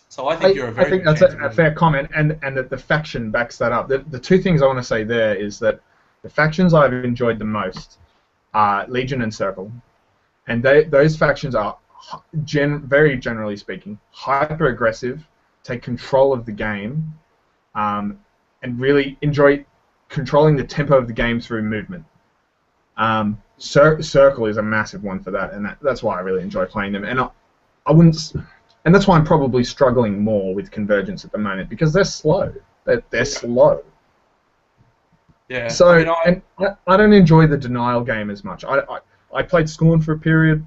So I think you're a very I think that's a fair comment, and that the faction backs that up. The two things I want to say there is that the factions I've enjoyed the most are Legion and Circle, and those factions are very generally speaking hyper aggressive, take control of the game, and really enjoy controlling the tempo of the game through movement. Circle is a massive one for that, and that's why I really enjoy playing them. And I wouldn't. And that's why I'm probably struggling more with Convergence at the moment, because they're slow. They're slow. Yeah. So I don't enjoy the denial game as much. I played Scorn for a period,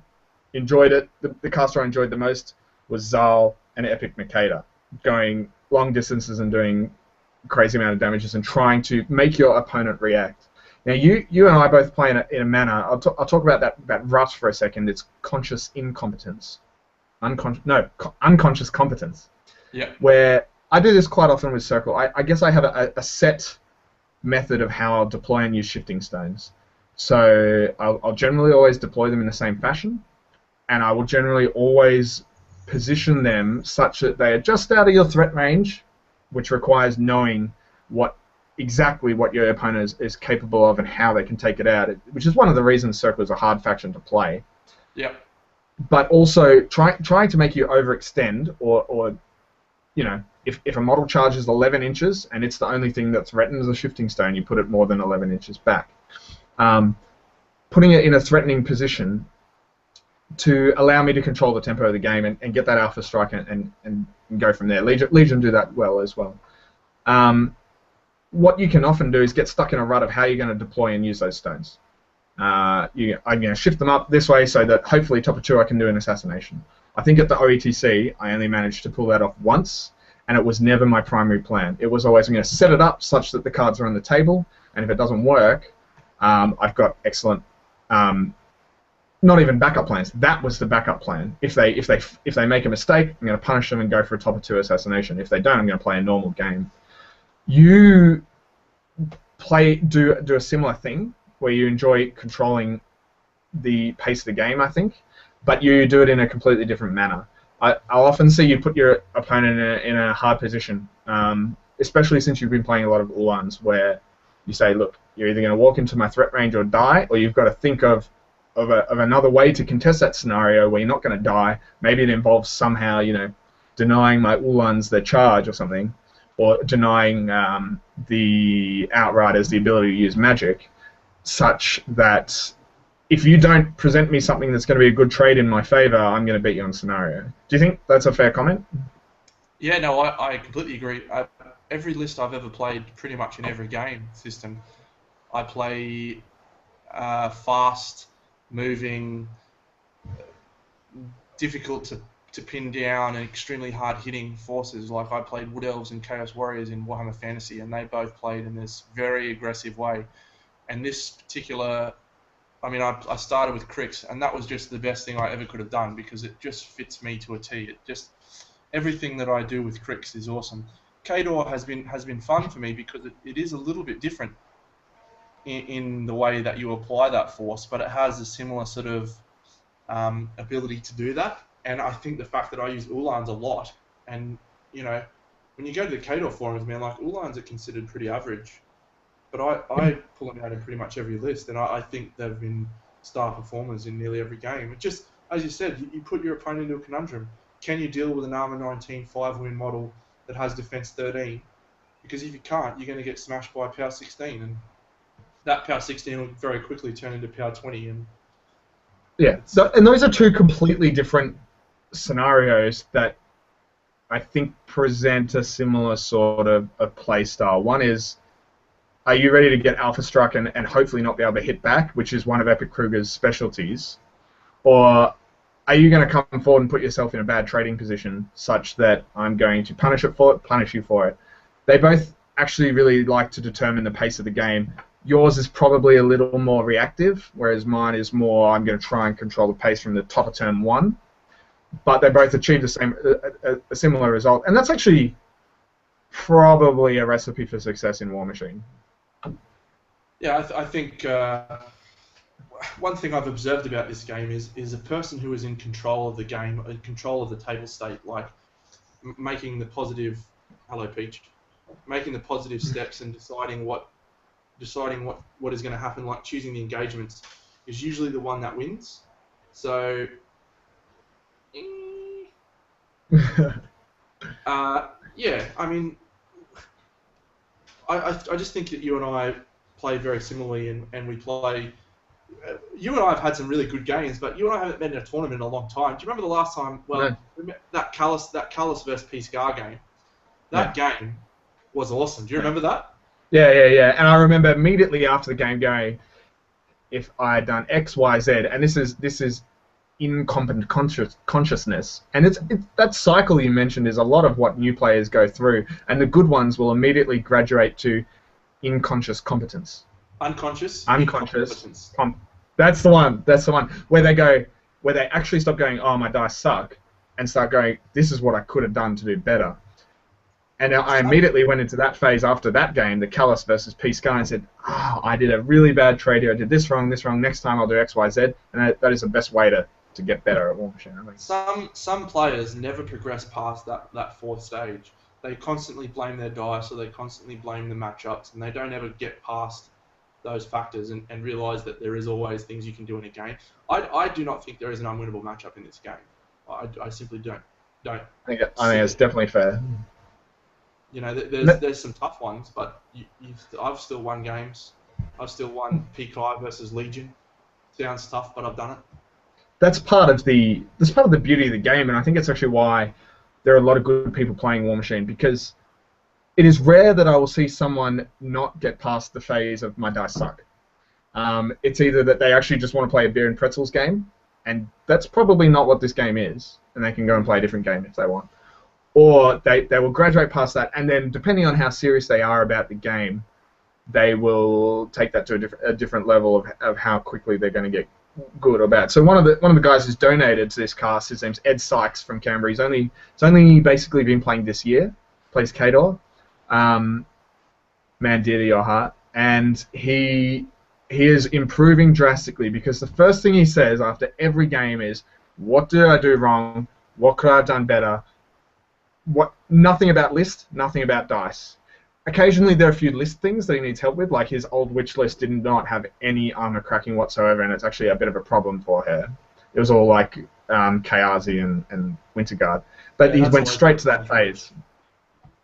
enjoyed it. The caster I enjoyed the most was Zal and Epic Makeda, going long distances and doing crazy amount of damages and trying to make your opponent react. Now you and I both play in a manner. I'll talk about that rut for a second. It's conscious incompetence. Unconscious competence. Yeah. Where I do this quite often with Circle. I guess I have a set method of how I'll deploy and use shifting stones. So I'll generally always deploy them in the same fashion, and I will generally always position them such that they are just out of your threat range, which requires knowing exactly what your opponent is capable of and how they can take it out, which is one of the reasons Circle is a hard faction to play. Yeah. But also trying to make you overextend, or if a model charges 11 inches and it's the only thing that threatens a shifting stone, you put it more than 11 inches back. Putting it in a threatening position to allow me to control the tempo of the game and get that alpha strike and go from there. Legion do that well as well. What you can often do is get stuck in a rut of how you're going to deploy and use those stones. I'm going to shift them up this way so that hopefully top of 2 I can do an assassination. I think at the OETC I only managed to pull that off once, and it was never my primary plan. It was always I'm going to set it up such that the cards are on the table, and if it doesn't work, I've got excellent, not even backup plans. That was the backup plan. If they make a mistake, I'm going to punish them and go for a top of 2 assassination. If they don't, I'm going to play a normal game. You do a similar thing, where you enjoy controlling the pace of the game, I think, but you do it in a completely different manner. I'll often see you put your opponent in a hard position, especially since you've been playing a lot of Ulans, where you say, look, you're either going to walk into my threat range or die, or you've got to think of another way to contest that scenario where you're not going to die. Maybe it involves somehow, denying my Ulans their charge or something, or denying the Outriders the ability to use magic, such that if you don't present me something that's going to be a good trade in my favor, I'm going to beat you on scenario. Do you think that's a fair comment? Yeah, no, I completely agree. Every list I've ever played, pretty much in every game system, I play fast, moving, difficult to pin down, and extremely hard-hitting forces. Like I played Wood Elves and Chaos Warriors in Warhammer Fantasy, and they both played in this very aggressive way. And this particular, I started with Crix, and that was just the best thing I ever could have done, because it just fits me to a T. Everything that I do with Crix is awesome. Khador has been fun for me because it is a little bit different in the way that you apply that force, but it has a similar sort of ability to do that. And I think the fact that I use Ulans a lot, and when you go to the Khador forums, man, like Ulans are considered pretty average. But I pull them out in pretty much every list, and I think they've been star performers in nearly every game. It just, as you said, you put your opponent into a conundrum. Can you deal with an Armor 19 5-win model that has Defense 13? Because if you can't, you're going to get smashed by Power 16, and that Power 16 will very quickly turn into Power 20. And and those are two completely different scenarios that I think present a similar sort of play style. One is are you ready to get alpha struck and hopefully not be able to hit back, which is one of Epic Kruger's specialties, or are you going to come forward and put yourself in a bad trading position such that I'm going to punish you for it? They both actually really like to determine the pace of the game. Yours is probably a little more reactive, whereas mine is more, I'm going to try and control the pace from the top of turn 1. But they both achieve a similar result, and that's actually probably a recipe for success in War Machine. Yeah, I think one thing I've observed about this game is a person who is in control of the game, in control of the table state, like making the positive, hello Peach, making the positive steps and deciding what is going to happen, like choosing the engagements, is usually the one that wins. So, yeah, I mean, I just think that you and I play very similarly, and we play. You and I have had some really good games, but you and I haven't been in a tournament in a long time. Do you remember the last time? Well, no. that Callus versus P-Scar game. That game was awesome. Do you remember that? Yeah. And I remember immediately after the game going, if I had done X, Y, Z, and this is incompetent consciousness, and it's that cycle you mentioned is a lot of what new players go through, and the good ones will immediately graduate to unconscious competence. Unconscious. That's the one where they actually stop going, oh, my dice suck, and start going, this is what I could have done to do better. And I immediately went into that phase after that game, the Callus versus P-Sky, and said, oh, I did a really bad trade here. I did this wrong. Next time I'll do X, Y, Z. And that is the best way to get better at War Machine. I think. Some players never progress past that fourth stage. They constantly blame their dice, or they constantly blame the matchups, and they don't ever get past those factors and realise that there is always things you can do in a game. I do not think there is an unwinnable matchup in this game. I simply don't. I think it's definitely fair. You know, there's some tough ones, but I've still won games. I've still won PKI versus Legion. Sounds tough, but I've done it. That's part of the beauty of the game, and I think it's actually why there are a lot of good people playing War Machine, because it is rare that I will see someone not get past the phase of my dice suck. It's either that they actually just want to play a beer and pretzels game, and that's probably not what this game is, and they can go and play a different game if they want. Or they will graduate past that, and then depending on how serious they are about the game, they will take that to a different level of how quickly they're going to get good or bad. So one of the guys who's donated to this cast, his name's Ed Sykes from Canberra. He's only basically been playing this year. Plays Kador. Man dear to your heart, and he is improving drastically, because the first thing he says after every game is, what did I do wrong? What could I have done better? Nothing about list, nothing about dice. Occasionally there are a few list things that he needs help with, like his old witch list did not have any armor cracking whatsoever, and it's actually a bit of a problem for her. It was all like Kayazi and Winterguard. But he went straight to that phase.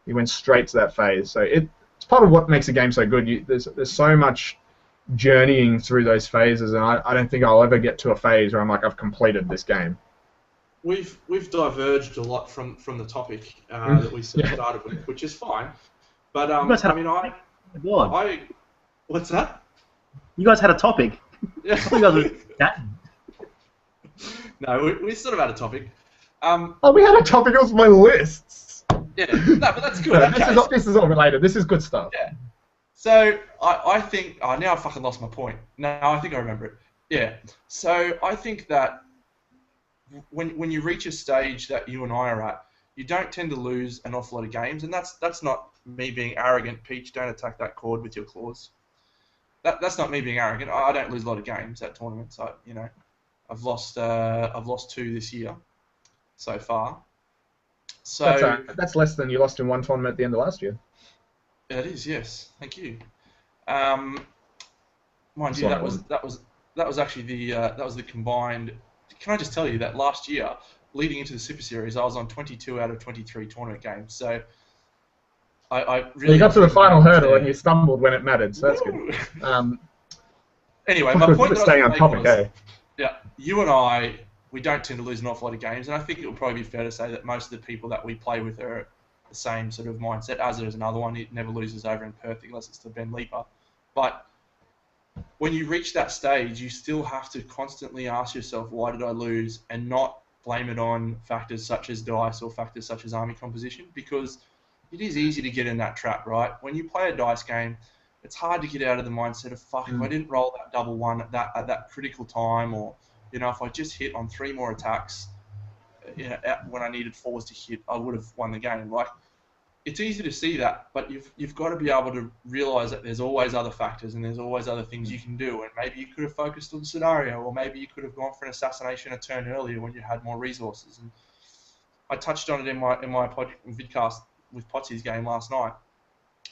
He went straight to that phase. So it's part of what makes a game so good. There's so much journeying through those phases, and I don't think I'll ever get to a phase where I'm like, I've completed this game. We've diverged a lot from the topic that we started with, which is fine. But what's that? You guys had a topic. Yeah. I thought you guys were chatting. No, we sort of had a topic. We had a topic. It was my lists. Yeah, no, but that's good. This is all related. This is good stuff. Yeah. So I think now I fucking lost my point. No, I think I remember it. Yeah. So I think that when you reach a stage that you and I are at, you don't tend to lose an awful lot of games, and that's not me being arrogant. Peach, don't attack that cord with your claws. That's not me being arrogant. I don't lose a lot of games at tournaments. I've lost 2 this year so far. So that's less than you lost in one tournament at the end of last year. It is, yes. Thank you. Mind you, that was actually the combined. Can I just tell you that last year, leading into the Super Series, I was on 22 out of 23 tournament games. So I really. You got to the final hurdle and you stumbled when it mattered. So that's good. Anyway, my point was staying on topic, eh? Yeah, you and I, we don't tend to lose an awful lot of games, and I think it would probably be fair to say that most of the people that we play with are the same sort of mindset, as there's another one. It never loses over in Perth unless it's to Ben Leaper. But when you reach that stage, you still have to constantly ask yourself, why did I lose? And not blame it on factors such as dice or factors such as army composition, because it is easy to get in that trap, right? When you play a dice game, it's hard to get out of the mindset of, fuck, if I didn't roll that double one at that critical time, or, if I just hit on 3 more attacks, when I needed 4s to hit, I would have won the game. Like, it's easy to see that, but you've got to be able to realise that there's always other factors and there's always other things you can do. And maybe you could have focused on the scenario, or maybe you could have gone for an assassination a turn earlier when you had more resources. And I touched on it in my vidcast with Potsy's game last night.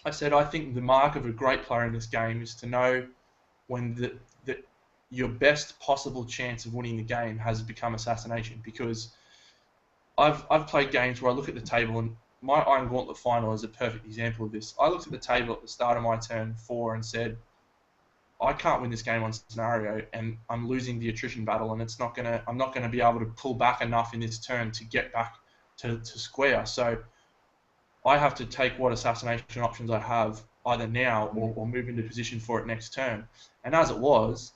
I said I think the mark of a great player in this game is to know when your best possible chance of winning the game has become assassination. Because I've played games where I look at the table, and my Iron Gauntlet final is a perfect example of this. I looked at the table at the start of my turn 4 and said, I can't win this game on scenario, and I'm losing the attrition battle, and I'm not gonna be able to pull back enough in this turn to get back to square. So I have to take what assassination options I have either now or move into position for it next turn. And as it was,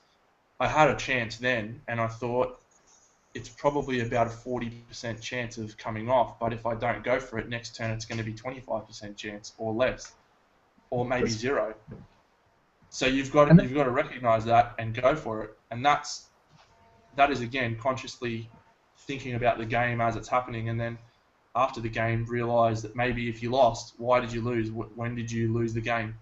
I had a chance then, and I thought, it's probably about a 40% chance of coming off, but if I don't go for it next turn, it's going to be 25% chance or less, or maybe 0. So you've got to recognise that and go for it, and that is again consciously thinking about the game as it's happening, and then after the game realise that maybe if you lost, why did you lose? When did you lose the game?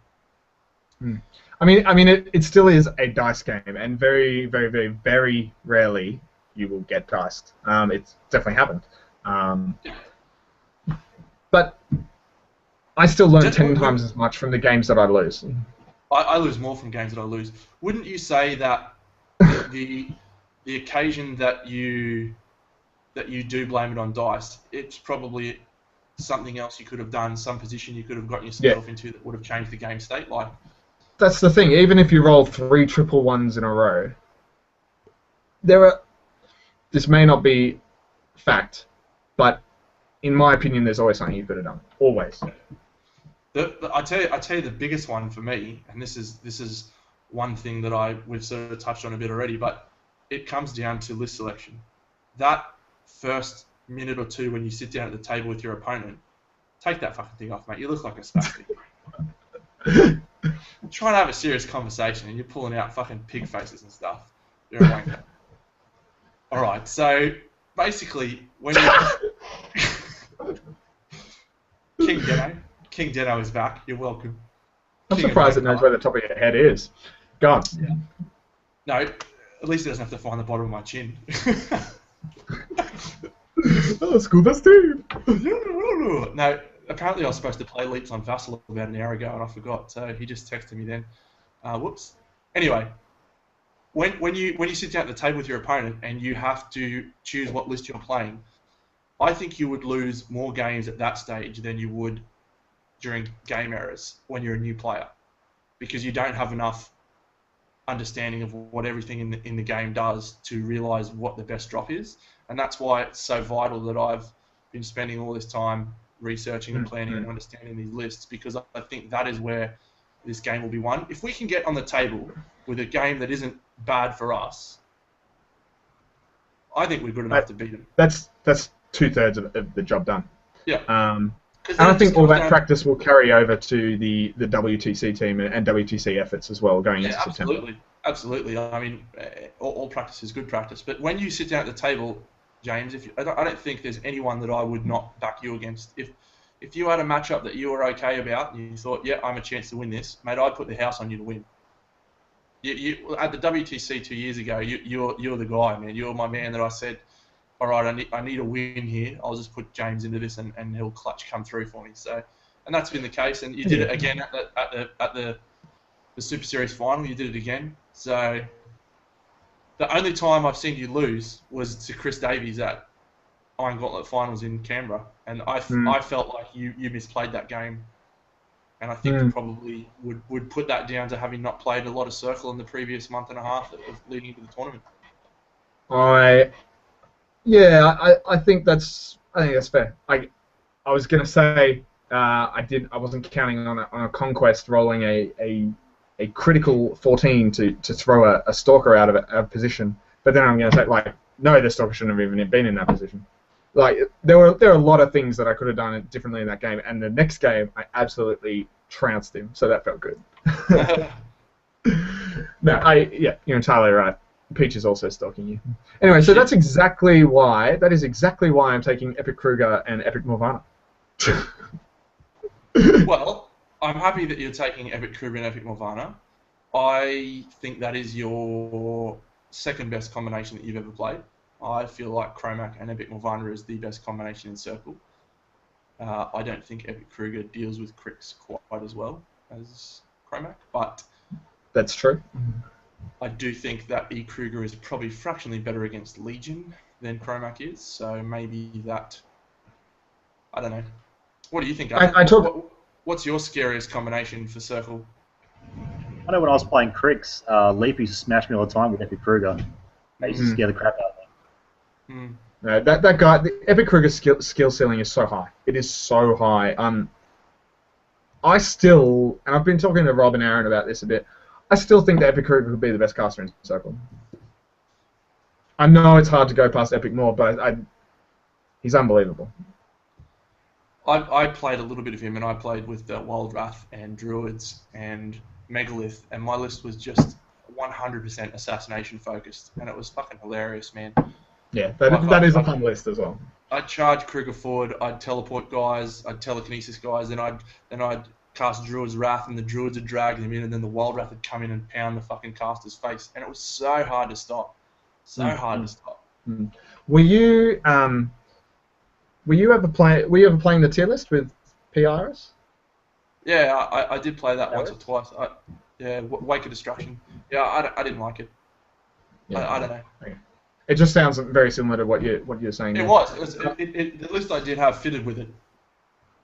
I mean, it still is a dice game, and very, very, very, very rarely you will get diced. It's definitely happened. But I still learn 10 times as much from the games that I lose. I lose more from games that I lose. Wouldn't you say that the occasion that you do blame it on dice, it's probably something else you could have done, some position you could have gotten yourself into that would have changed the game state? Like, that's the thing. Even if you roll 3 triple ones in a row, this may not be fact, but in my opinion, there's always something you could have done. Always. I tell you the biggest one for me, and this is one thing that we've sort of touched on a bit already, but it comes down to list selection. That first minute or 2 when you sit down at the table with your opponent, take that fucking thing off, mate. You look like a spastic. Trying to have a serious conversation and you're pulling out fucking pig faces and stuff. You're a wanker. Alright, so basically, when you... King Deno is back. You're welcome. I'm surprised it knows where the top of your head is. Go on. Yeah. No, at least it doesn't have to find the bottom of my chin. Oh, school bus too. No, apparently I was supposed to play Leaps on Vassal about an hour ago and I forgot, so he just texted me then. Whoops. Anyway, when you sit down at the table with your opponent and you have to choose what list you're playing, I think you would lose more games at that stage than you would during game errors when you're a new player, because you don't have enough understanding of what everything in the game does to realise what the best drop is. And that's why it's so vital that I've been spending all this time researching and planning and understanding these lists, because I think that is where this game will be won. If we can get on the table with a game that isn't bad for us, I think we're good enough to beat them. That's 2/3 of the job done. Yeah. And I think all that practice will carry over to the WTC team and WTC efforts as well going into September. Absolutely. I mean, all practice is good practice. But when you sit down at the table, James, I don't think there's anyone that I would not back you against. If you had a matchup that you were okay about and you thought, yeah, I'm a chance to win this, mate, I'd put the house on you to win. You at the WTC 2 years ago, you're the guy, man. You're my man that I said, all right, I need a win here. I'll just put James into this and he'll clutch come through for me. So, and that's been the case. And you did it again at the Super Series final. You did it again. So the only time I've seen you lose was to Chris Davies at Iron Gauntlet finals in Canberra, and I felt like you misplayed that game, and I think you probably would put that down to having not played a lot of Circle in the previous month and a half leading into the tournament. I think that's fair. I was gonna say I wasn't counting on a conquest rolling a critical 14 to throw a stalker out of a position. But then I'm going to say, like, no, the stalker shouldn't have even been in that position. Like, there are a lot of things that I could have done differently in that game, and the next game I absolutely trounced him, so that felt good. No, yeah, you're entirely right. Peach is also stalking you. Anyway, so that is exactly why I'm taking Epic Kruger and Epic Morvana. Well, I'm happy that you're taking Epic Kruger and Epic Morvana. I think that is your second best combination that you've ever played. I feel like Chromac and Epic Morvana is the best combination in Circle. I don't think Epic Kruger deals with crits quite as well as Chromac, but that's true. I do think that E. Kruger is probably fractionally better against Legion than Chromac is, so maybe that... I don't know. What do you think? What's your scariest combination for Circle? I know when I was playing Crix, Leap used to smash me all the time with Epic Kruger. They used to scare the crap out of me. No, that guy, the Epic Kruger's skill ceiling is so high. It is so high. I still, and I've been talking to Rob and Aaron about this a bit, I still think that Epic Kruger could be the best caster in Circle. I know it's hard to go past Epic More, but he's unbelievable. I played a little bit of him, and I played with Wild Wrath and Druids and Megalith, and my list was just 100% assassination focused, and it was fucking hilarious, man. Yeah, that is a fun list as well. I'd charge Kruger forward, I'd teleport guys, I'd telekinesis guys, then I'd cast Druid's Wrath, and the Druids would drag them in, and then the Wild Wrath would come in and pound the fucking caster's face, and it was so hard to stop. Hard to stop. Were you ever playing the tier list with PRs? Yeah, I did play that once or twice. Wake of Destruction. Yeah, I didn't like it. Yeah. I don't know. Okay. It just sounds very similar to what you're saying. It was. The list I did have fitted with it,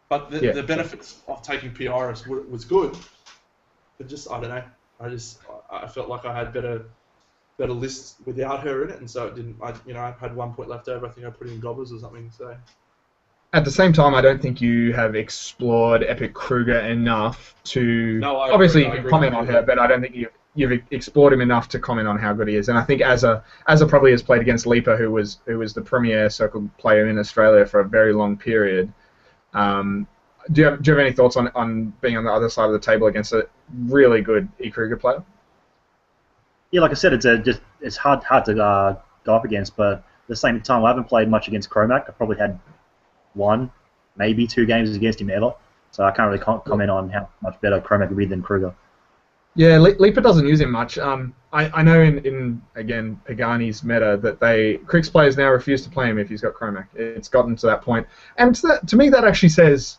but the benefits of taking PRs was good. But just I don't know. I felt like I had better lists without her in it, and so it didn't. I had 1 point left over. I think I put in Gobblers or something. So. At the same time, I don't think you have explored Epic Kruger enough to... No, obviously you can comment on her, but I don't think you've explored him enough to comment on how good he is. And I think as probably has played against Leaper, who was the premier Circle player in Australia for a very long period, do you have any thoughts on being on the other side of the table against a really good E. Kruger player? Yeah, like I said, it's hard to go up against, but at the same time, I haven't played much against Chromac. I probably had 1, maybe 2 games against him ever, so I can't really comment on how much better Chromac would be than Kruger. Yeah, Leaper doesn't use him much. I know in again Pagani's meta that Crix players now refuse to play him if he's got Chromac. It's gotten to that point, and to me that actually says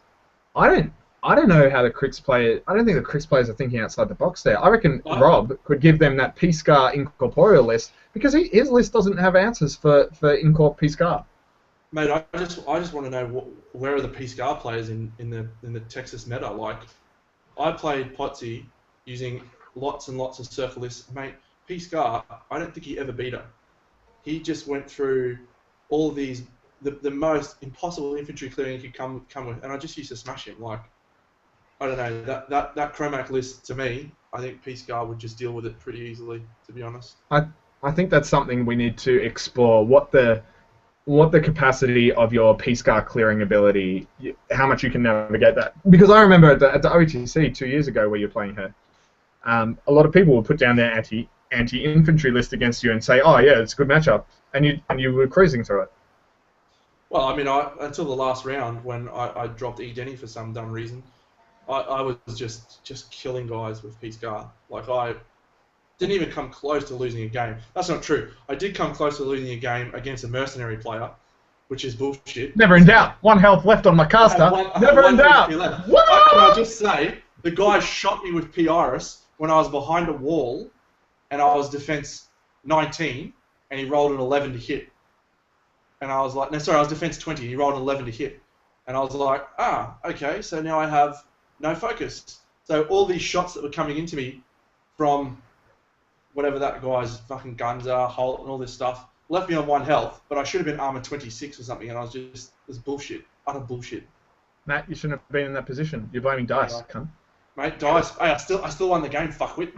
I don't know how the Crix player. I don't think the Crix players are thinking outside the box there. I reckon Rob could give them that P-Scar Incorporeal list because his list doesn't have answers for Incorp P-Scar. Mate, I just want to know where are the P-Scar players in the Texas meta. Like, I played Potsy using lots and lots of Circle lists. Mate, P-Scar, I don't think he ever beat her. He just went through all of these, the most impossible infantry clearing he could come with, and I just used to smash him. Like, I don't know, that Chromac list, to me, I think P-Scar would just deal with it pretty easily, to be honest. I think that's something we need to explore, what the capacity of your P-Scar clearing ability, how much you can navigate that. Because I remember at the OETC 2 years ago where you're playing her, a lot of people would put down their anti-infantry list against you and say, oh yeah, it's a good matchup, and you were cruising through it. Well, I mean, until the last round when I dropped E-Denny for some dumb reason, I was just killing guys with P-Scar. Like, I didn't even come close to losing a game. That's not true. I did come close to losing a game against a mercenary player, which is bullshit. Never in doubt. 1 health left on my caster. Never in doubt. Can I just say, the guy shot me with P-Iris when I was behind a wall, and I was defense 19, and he rolled an 11 to hit. And I was like, no, sorry, I was defense 20, and he rolled an 11 to hit. And I was like, okay, so now I have no focus. So all these shots that were coming into me from whatever that guy's fucking guns are, Holt and all this stuff, left me on 1 health, but I should have been armor 26 or something, and I was just, it was bullshit. Utter bullshit. Matt, you shouldn't have been in that position. You're blaming dice, cunt. Mate, dice. Hey, I still won the game, fuckwit.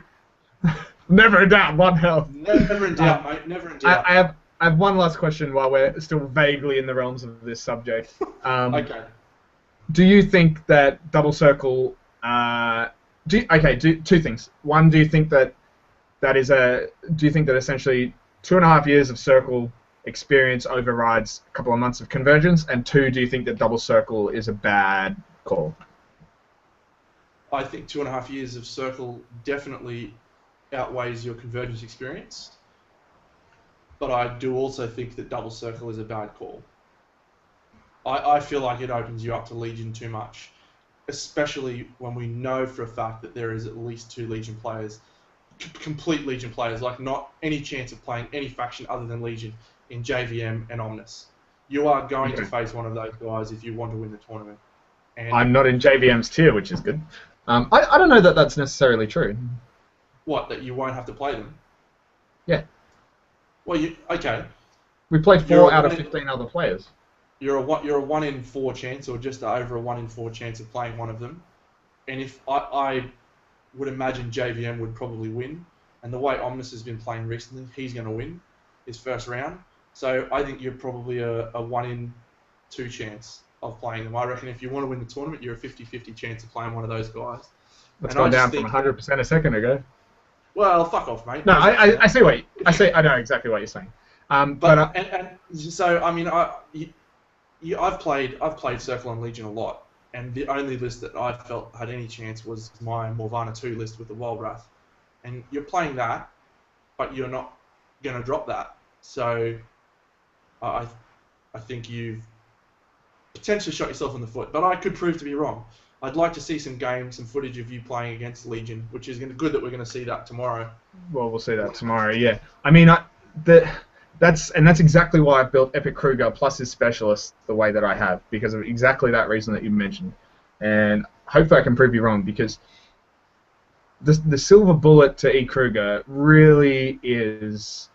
Never in doubt, one health. Never in doubt, mate. Never in doubt. I have one last question while we're still vaguely in the realms of this subject. Okay. Do you think that double circle? Two things. One, do you think that essentially 2.5 years of circle experience overrides a couple of months of convergence? And two, do you think that double circle is a bad call? I think 2.5 years of circle definitely outweighs your convergence experience. But I do also think that double circle is a bad call. I feel like it opens you up to Legion too much, especially when we know for a fact that there is at least 2 Legion players, complete Legion players, like not any chance of playing any faction other than Legion in JVM and Omnis. You are going to face one of those guys if you want to win the tournament. And I'm not in JVM's tier, which is good. I don't know that that's necessarily true. What, that you won't have to play them? Yeah. Well, okay. We played 4 out of 15 other players. You're a 1 in 4 chance, or just over a 1 in 4 chance of playing one of them. And if I would imagine JVM would probably win, and the way Omnis has been playing recently, he's going to win his first round. So I think you're probably a 1 in 2 chance of playing them. I reckon if you want to win the tournament, you're a 50-50 chance of playing one of those guys. That's gone down from 100% a second ago. Well, fuck off, mate. No, I see what I know exactly what you're saying. So I mean, I've played Circle and Legion a lot, and the only list that I felt had any chance was my Morvana 2 list with the Wild Wrath. And you're playing that, but you're not going to drop that. So I think you've potentially shot yourself in the foot, but I could prove to be wrong. I'd like to see some footage of you playing against Legion, which is good that we're going to see that tomorrow. Well, we'll see that tomorrow, yeah. I mean, that's exactly why I've built Epic Kruger plus his specialist the way that I have, because of exactly that reason that you mentioned. And hopefully I can prove you wrong, because the silver bullet to E. Kruger really is...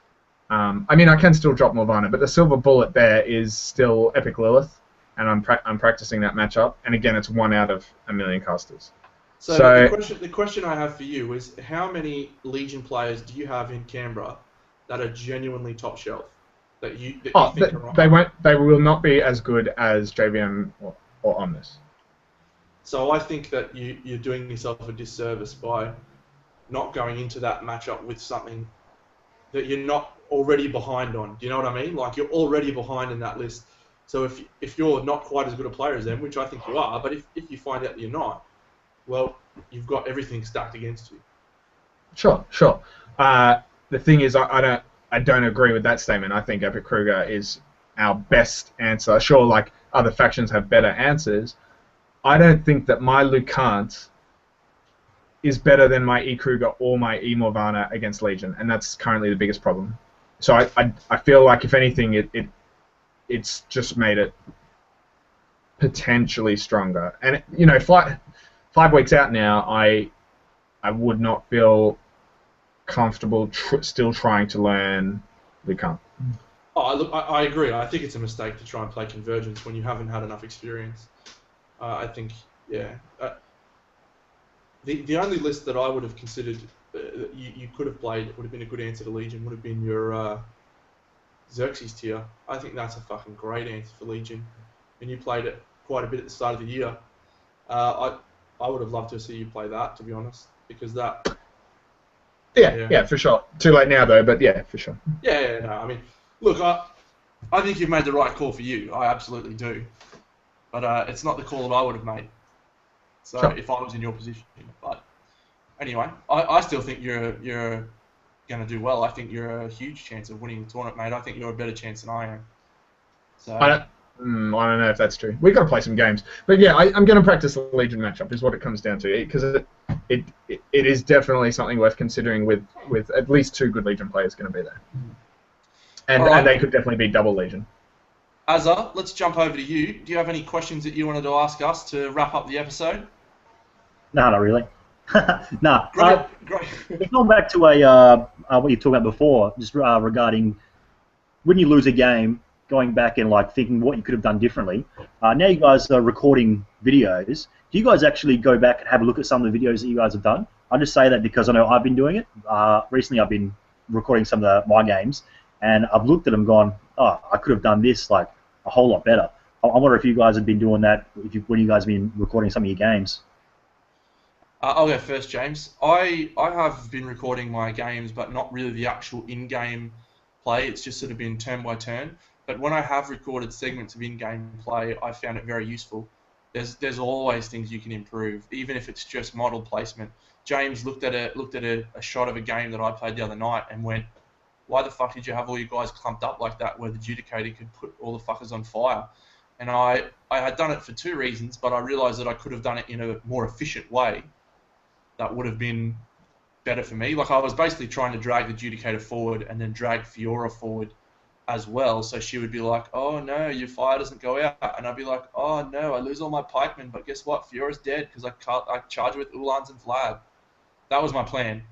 I mean, I can still drop Morvana, but the silver bullet there is still Epic Lilith, and I'm practicing that matchup. And again, it's 1 out of a million casters. So the question I have for you is, how many Legion players do you have in Canberra that are genuinely top shelf? That you think are right? They will not be as good as JVM or Omnis. So I think that you're doing yourself a disservice by not going into that matchup with something that you're not already behind on. Do you know what I mean? Like, you're already behind in that list. So if you're not quite as good a player as them, which I think you are, but if you find out that you're not, well, you've got everything stacked against you. Sure. The thing is, I don't agree with that statement. I think Epic Kruger is our best answer. Sure, like other factions have better answers. I don't think that my Lucant is better than my E. Kruger or my E. Morvana against Legion, and that's currently the biggest problem. So I feel like, if anything, it's just made it potentially stronger. And you know, 5 weeks out now, I would not feel comfortable still trying to learn Lucant. Oh, look, I agree. I think it's a mistake to try and play Convergence when you haven't had enough experience. I think, yeah. The only list that I would have considered you could have played, would have been a good answer to Legion, would have been your Xerxes tier. I think that's a fucking great answer for Legion. And you played it quite a bit at the start of the year. I would have loved to see you play that, to be honest, because that... Yeah, for sure. Too late now, though, but yeah, for sure. Yeah, no, I mean, look, I think you've made the right call for you. I absolutely do. But it's not the call that I would have made. So sure. If I was in your position. But anyway, I still think you're going to do well. I think you're a huge chance of winning the tournament, mate. I think you're a better chance than I am. So I don't know if that's true. We've got to play some games. But yeah, I'm going to practice the Legion matchup is what it comes down to. Because it is definitely something worth considering with at least 2 good Legion players going to be there. And they could definitely be double Legion. Azza, let's jump over to you. Do you have any questions that you wanted to ask us to wrap up the episode? No, not really. No. Great. Going back to what you talked about before, just regarding when you lose a game, going back and like thinking what you could have done differently. Now you guys are recording videos, do you guys actually go back and have a look at some of the videos that you guys have done? I just say that because I know I've been doing it. Recently, I've been recording some of my games, and I've looked at them and gone, oh, I could have done this like a whole lot better. I wonder if you guys have been doing that when you guys have been recording some of your games. I'll go first, James. I have been recording my games, but not really the actual in-game play. It's just sort of been turn by turn. But when I have recorded segments of in-game play, I found it very useful. There's always things you can improve, even if it's just model placement. James looked at a shot of a game that I played the other night and went, "Why the fuck did you have all you guys clumped up like that, where the adjudicator could put all the fuckers on fire?" And I had done it for two reasons, but I realised that I could have done it in a more efficient way. That would have been better for me. Like, I was basically trying to drag the adjudicator forward and then drag Fiora forward as well, so she would be like, "Oh no, your fire doesn't go out," and I'd be like, "Oh no, I lose all my pikemen, but guess what? Fiora's dead because I charge with Ulans and Flab." That was my plan.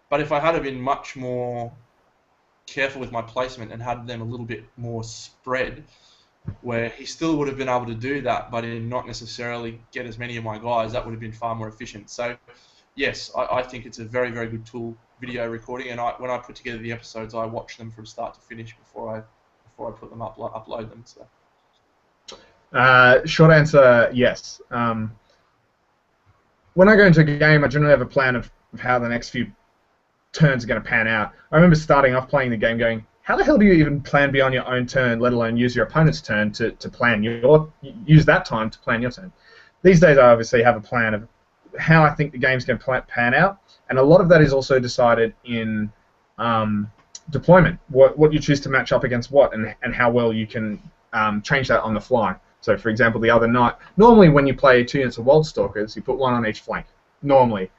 But if I had been much more careful with my placement and had them a little bit more spread, where he still would have been able to do that, but in not necessarily get as many of my guys, that would have been far more efficient. So yes, I think it's a very, very good tool, video recording, and when I put together the episodes, I watch them from start to finish before I put them upload them. So. Short answer, yes. When I go into a game, I generally have a plan of how the next few turns are going to pan out. I remember starting off playing the game going, how the hell do you even plan beyond your own turn, let alone use your opponent's turn to plan use that time to plan your turn? These days, I obviously have a plan of how I think the game's going to pan out, and a lot of that is also decided in deployment, what you choose to match up against what, and how well you can change that on the fly. So, for example, the other night, normally when you play 2 units of Wildstalkers, you put one on each flank, normally.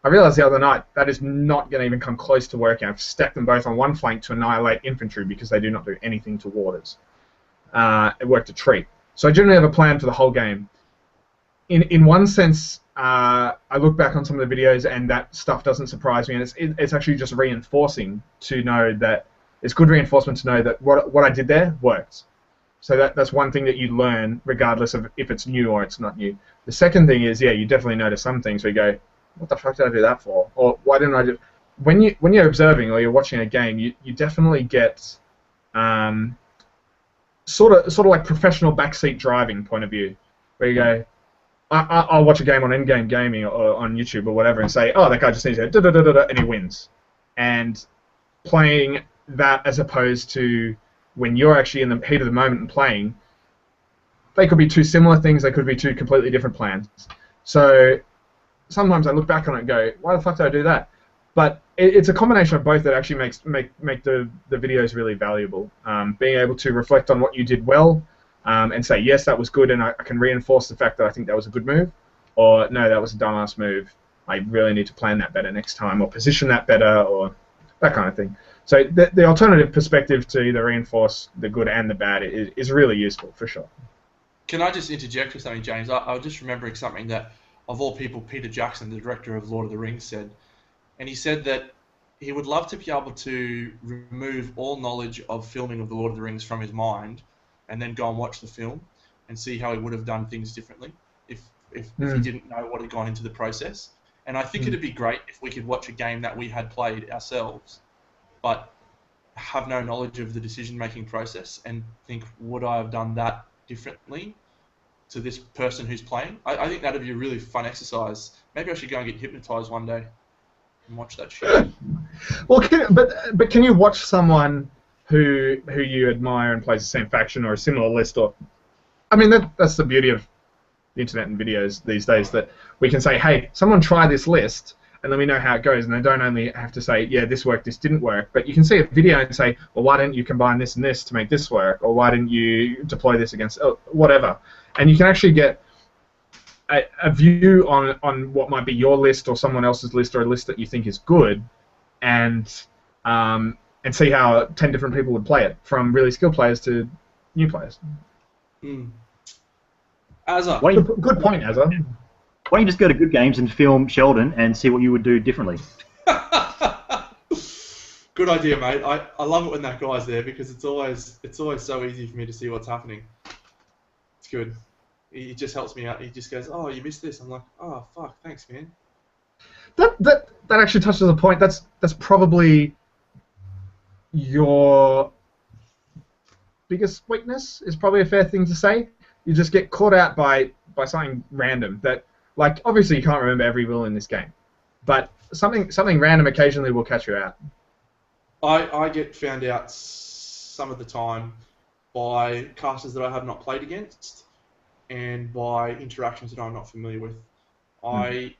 I realized the other night that is not going to even come close to working. I've stacked them both on one flank to annihilate infantry because they do not do anything to warders. It worked a treat. So I generally have a plan for the whole game. In one sense, I look back on some of the videos and that stuff doesn't surprise me, and it's actually just reinforcing to know that it's good reinforcement to know that what I did there works. So that's one thing that you learn regardless of if it's new or it's not new. The second thing is, yeah, you definitely notice some things where you go, what the fuck did I do that for? Or why didn't I do... When you're observing or you're watching a game, you definitely get sort of like professional backseat driving point of view, where you go, I'll watch a game on in-game gaming or on YouTube or whatever and say, oh, that guy just needs to da-da-da-da-da, and he wins. And playing that as opposed to when you're actually in the heat of the moment and playing, they could be two similar things, they could be two completely different plans. So sometimes I look back on it and go, why the fuck did I do that? But it's a combination of both that actually make the videos really valuable. Being able to reflect on what you did well and say, yes, that was good, and I can reinforce the fact that I think that was a good move, or no, that was a dumbass move. I really need to plan that better next time, or position that better, or that kind of thing. So the alternative perspective to either reinforce the good and the bad is really useful, for sure. Can I just interject with something, James? I was just remembering something that, of all people, Peter Jackson, the director of Lord of the Rings, said. And he said that he would love to be able to remove all knowledge of filming of the Lord of the Rings from his mind and then go and watch the film and see how he would have done things differently if he didn't know what had gone into the process. And I think it'd be great if we could watch a game that we had played ourselves but have no knowledge of the decision-making process and think, would I have done that differently to this person who's playing? I think that'd be a really fun exercise. Maybe I should go and get hypnotized one day and watch that shit. Well, but can you watch someone who you admire and plays the same faction or a similar list? Or, I mean, that's the beauty of the internet and videos these days, that we can say, hey, someone try this list, and then we know how it goes, and they don't only have to say, yeah, this worked, this didn't work, but you can see a video and say, well, why didn't you combine this and this to make this work, or why didn't you deploy this against whatever, and you can actually get a view on what might be your list or someone else's list or a list that you think is good, and see how 10 different people would play it, from really skilled players to new players. Azza. Good point, Azza. Why don't you just go to Good Games and film Sheldon and see what you would do differently? Good idea, mate. I love it when that guy's there because it's always so easy for me to see what's happening. It's good. he just helps me out. He just goes, "Oh, you missed this." I'm like, "Oh, fuck, thanks, man." That actually touches a point. That's probably your biggest weakness. Is probably a fair thing to say. You just get caught out by something random that, like, obviously you can't remember every rule in this game, but something random occasionally will catch you out. I get found out some of the time by casters that I have not played against, and by interactions that I'm not familiar with. I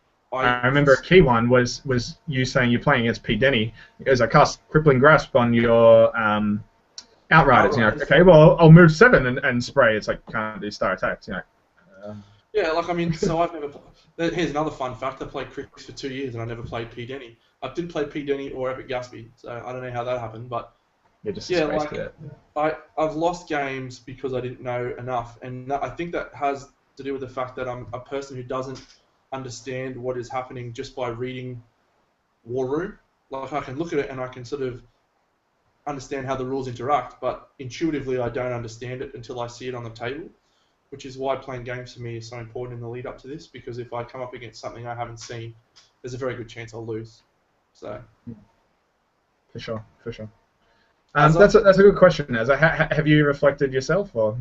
remember a key one was you saying you're playing against P. Denny because I cast Crippling Grasp on your Outriders. You know, okay, well I'll move 7 and spray. It's like can't do star attacks. You know. Yeah, like I mean, so I've never. Here's another fun fact: I played Crix for 2 years and I never played P. Denny. I didn't play P. Denny or Epic Gatsby, so I don't know how that happened. But I've lost games because I didn't know enough, and I think that has to do with the fact that I'm a person who doesn't understand what is happening just by reading War Room. Like I can look at it and I can sort of understand how the rules interact, but intuitively I don't understand it until I see it on the table, which is why playing games for me is so important in the lead up to this, because if I come up against something I haven't seen, there's a very good chance I'll lose. So. For sure. That's a good question, Azza. Have you reflected yourself, or?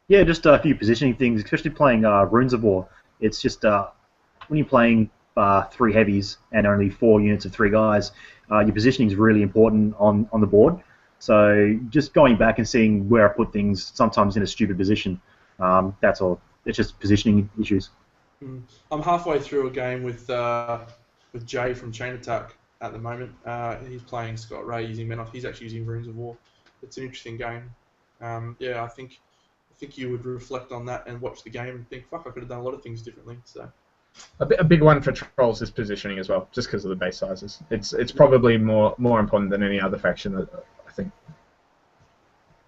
Yeah, just a few positioning things, especially playing Runes of War. It's just when you're playing 3 heavies and only 4 units of 3 guys, your positioning is really important on the board. So just going back and seeing where I put things, sometimes in a stupid position. That's all. It's just positioning issues. I'm halfway through a game with Jay from Chain Attack at the moment. He's playing Scott Ray using Menoth. He's actually using Runes of War. It's an interesting game. Yeah, I think you would reflect on that and watch the game and think, fuck, I could have done a lot of things differently. So. A big one for trolls is positioning as well, just because of the base sizes. It's probably more important than any other faction, I think.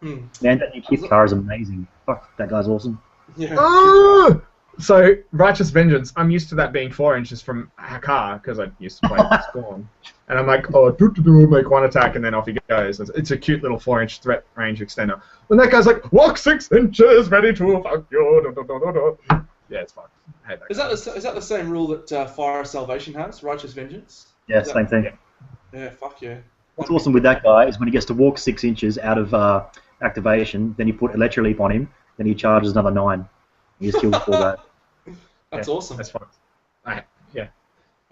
Man, that new Keith car is amazing. Fuck, that guy's awesome. Yeah. Oh! So, Righteous Vengeance, I'm used to that being 4 inches from Hakar, because I used to play Scorn. And I'm like, make 1 attack, and then off he goes. It's a cute little 4-inch threat range extender. When that guy's like, walk 6 inches, ready to fuck you. Yeah, it's fun. I hate that. Is that the same rule that Fire Salvation has, Righteous Vengeance? Yeah, same thing. Yeah, fuck yeah. What's awesome with that guy is when he gets to walk 6 inches out of activation, then you put Electroleap on him, then he charges another 9. He just kills 4 guys. That's awesome. That's fun.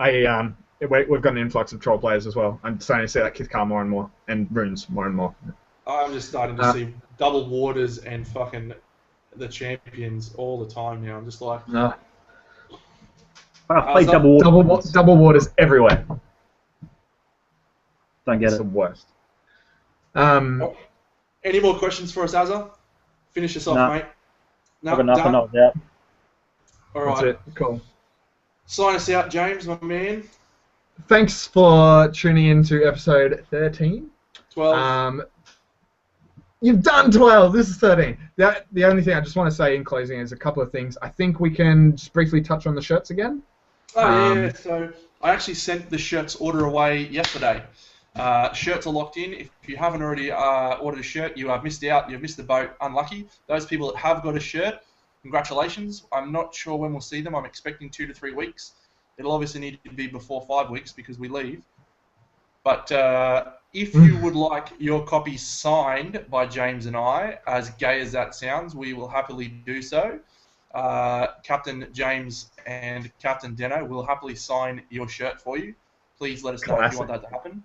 We've got an influx of troll players as well. I'm starting to see that Kithkar more and more, and runes more and more. I'm just starting to see double warders and fucking the champions all the time now. I'm just like... No. I play double warders everywhere. Don't get it's it. the worst. Any more questions for us, Azza? Finish us off, mate. No, I've got nothing else out. All right. That's it. Cool. Sign us out, James, my man. Thanks for tuning in to episode 13. 12. You've done 12. This is 13. The only thing I just want to say in closing is a couple of things. I think we can just briefly touch on the shirts again. Oh, yeah. So I actually sent the shirts order away yesterday. Shirts are locked in. If you haven't already ordered a shirt, you have missed out. You've missed the boat. Unlucky. Those people that have got a shirt, congratulations. I'm not sure when we'll see them. I'm expecting 2 to 3 weeks. It'll obviously need to be before 5 weeks because we leave. But if you would like your copy signed by James and I, as gay as that sounds, we will happily do so. Captain James and Captain Deno will happily sign your shirt for you. Please let us know if you want that to happen.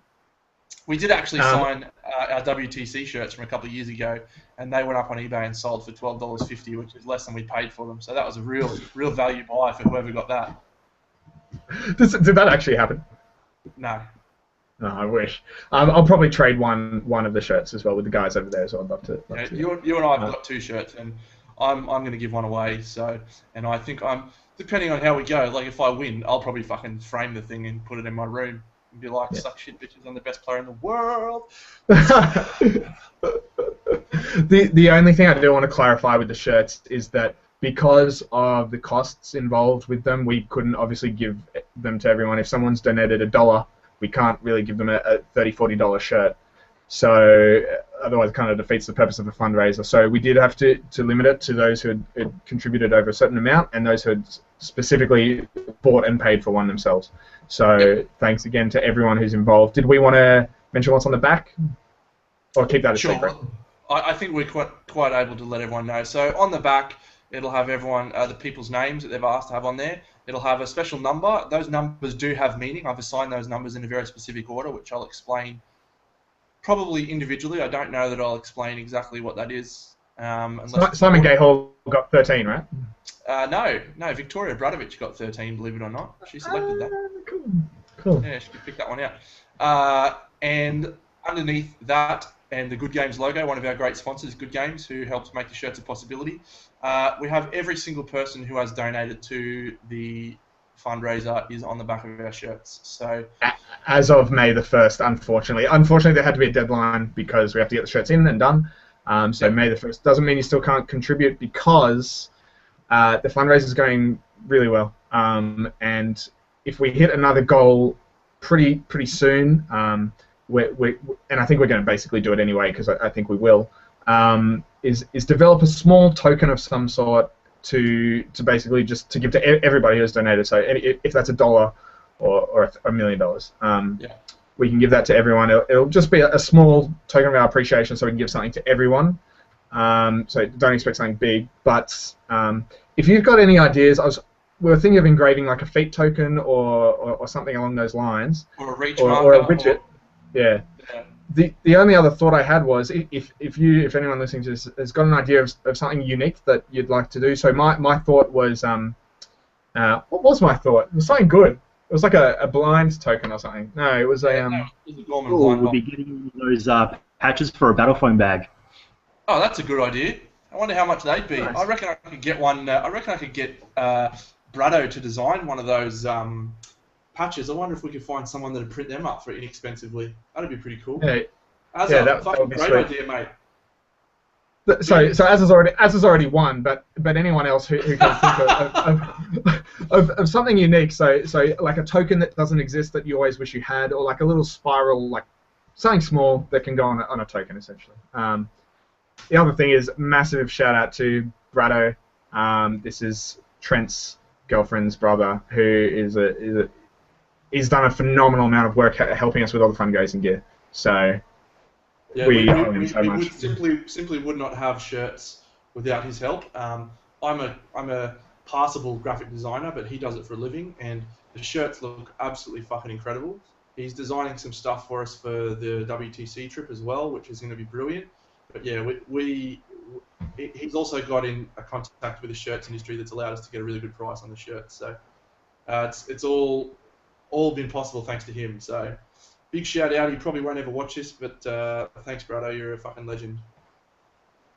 We did actually sign our WTC shirts from a couple of years ago, and they went up on eBay and sold for $12.50, which is less than we paid for them. So that was a real value buy for whoever got that. Did that actually happen? No. No, I wish. I'll probably trade one of the shirts as well with the guys over there, so I'd love to. You and I have got 2 shirts, and I'm going to give one away. So, and I think depending on how we go, like if I win, I'll probably fucking frame the thing and put it in my room. And be like, suck shit, bitches, I'm the best player in the world. The only thing I do want to clarify with the shirts is that because of the costs involved with them, we couldn't obviously give them to everyone. If someone's donated $1, we can't really give them a $30, $40 shirt. So otherwise it kind of defeats the purpose of a fundraiser. So we did have to limit it to those who had contributed over a certain amount and those who had specifically bought and paid for one themselves. So thanks again to everyone who's involved. Did we want to mention what's on the back? Or keep that a secret? I think we're quite able to let everyone know. So on the back, it'll have everyone, the people's names that they've asked to have on there. It'll have a special number. Those numbers do have meaning. I've assigned those numbers in a very specific order, which I'll explain probably individually. I don't know that I'll explain exactly what that is. Simon Gayhall got 13, right? No. Victoria Bradovich got 13, believe it or not. She selected that. Cool. Yeah, she picked that one out. And underneath that, and the Good Games logo, one of our great sponsors, Good Games, who helps make the shirts a possibility. We have every single person who has donated to the fundraiser is on the back of our shirts. So, as of May the 1st, unfortunately, there had to be a deadline because we have to get the shirts in and done. So May the 1st doesn't mean you still can't contribute because the fundraiser is going really well. And if we hit another goal pretty soon. And I think we're going to basically do it anyway because I think we will, is develop a small token of some sort to basically just to give to everybody who has donated. So if that's $1 or $1 million, we can give that to everyone. It'll just be a small token of our appreciation, so we can give something to everyone. So don't expect something big. But if you've got any ideas, we were thinking of engraving like a feet token or something along those lines, or a reach or a widget. Yeah. The only other thought I had was if anyone listening to this has got an idea of something unique that you'd like to do. So my thought was what was my thought? It was something good. It was like a blind token or something. No, it was a we'll be getting those patches for a battle phone bag. Oh, that's a good idea. I wonder how much they'd be. Nice. I reckon I could get one. I reckon I could get Brado to design one of those patches. I wonder if we could find someone that'd print them up for inexpensively. That'd be pretty cool. Yeah, that would be great sweet. Idea, mate. So as is already one, but anyone else who can think of something unique. So like a token that doesn't exist that you always wish you had, or like a little spiral, like something small that can go on a token essentially. The other thing is massive shout out to Brado. This is Trent's girlfriend's brother, who he's done a phenomenal amount of work helping us with all the fundraising gear. So yeah, we simply would not have shirts without his help. I'm a passable graphic designer, but he does it for a living, and the shirts look absolutely fucking incredible. He's designing some stuff for us for the WTC trip as well, which is going to be brilliant. But yeah, he's also got in a contact with the shirts industry that's allowed us to get a really good price on the shirts. So it's all been possible thanks to him. So big shout out. He probably won't ever watch this, but thanks, Brado. You're a fucking legend.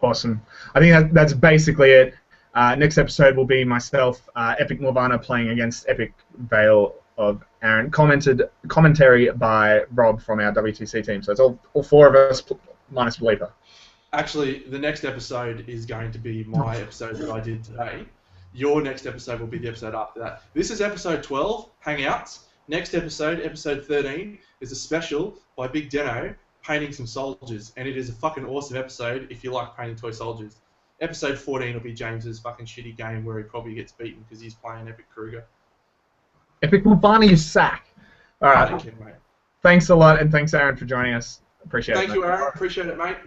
Awesome. I think that's basically it. Next episode will be myself, Epic Morvana playing against Epic Vale of Aaron. Commentary by Rob from our WTC team. So it's all four of us minus Bleeper. Actually, the next episode is going to be my episode that I did today. Your next episode will be the episode after that. This is episode 12, Hangouts. Next episode, episode 13, is a special by Big Deno, painting some soldiers. And it is a fucking awesome episode if you like painting toy soldiers. Episode 14 will be James's fucking shitty game where he probably gets beaten because he's playing Epic Kruger. Epic Morvana, you sack. All right. Thank you, mate. Thanks a lot, and thanks, Aaron, for joining us. Appreciate it. Thank you, Aaron. Appreciate it, mate.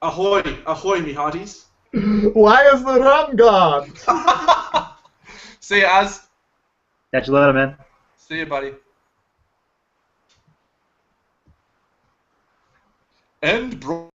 Ahoy, ahoy, me hearties. Why is the run gone? See you, Az. Catch you later, man. See you, buddy. And bro.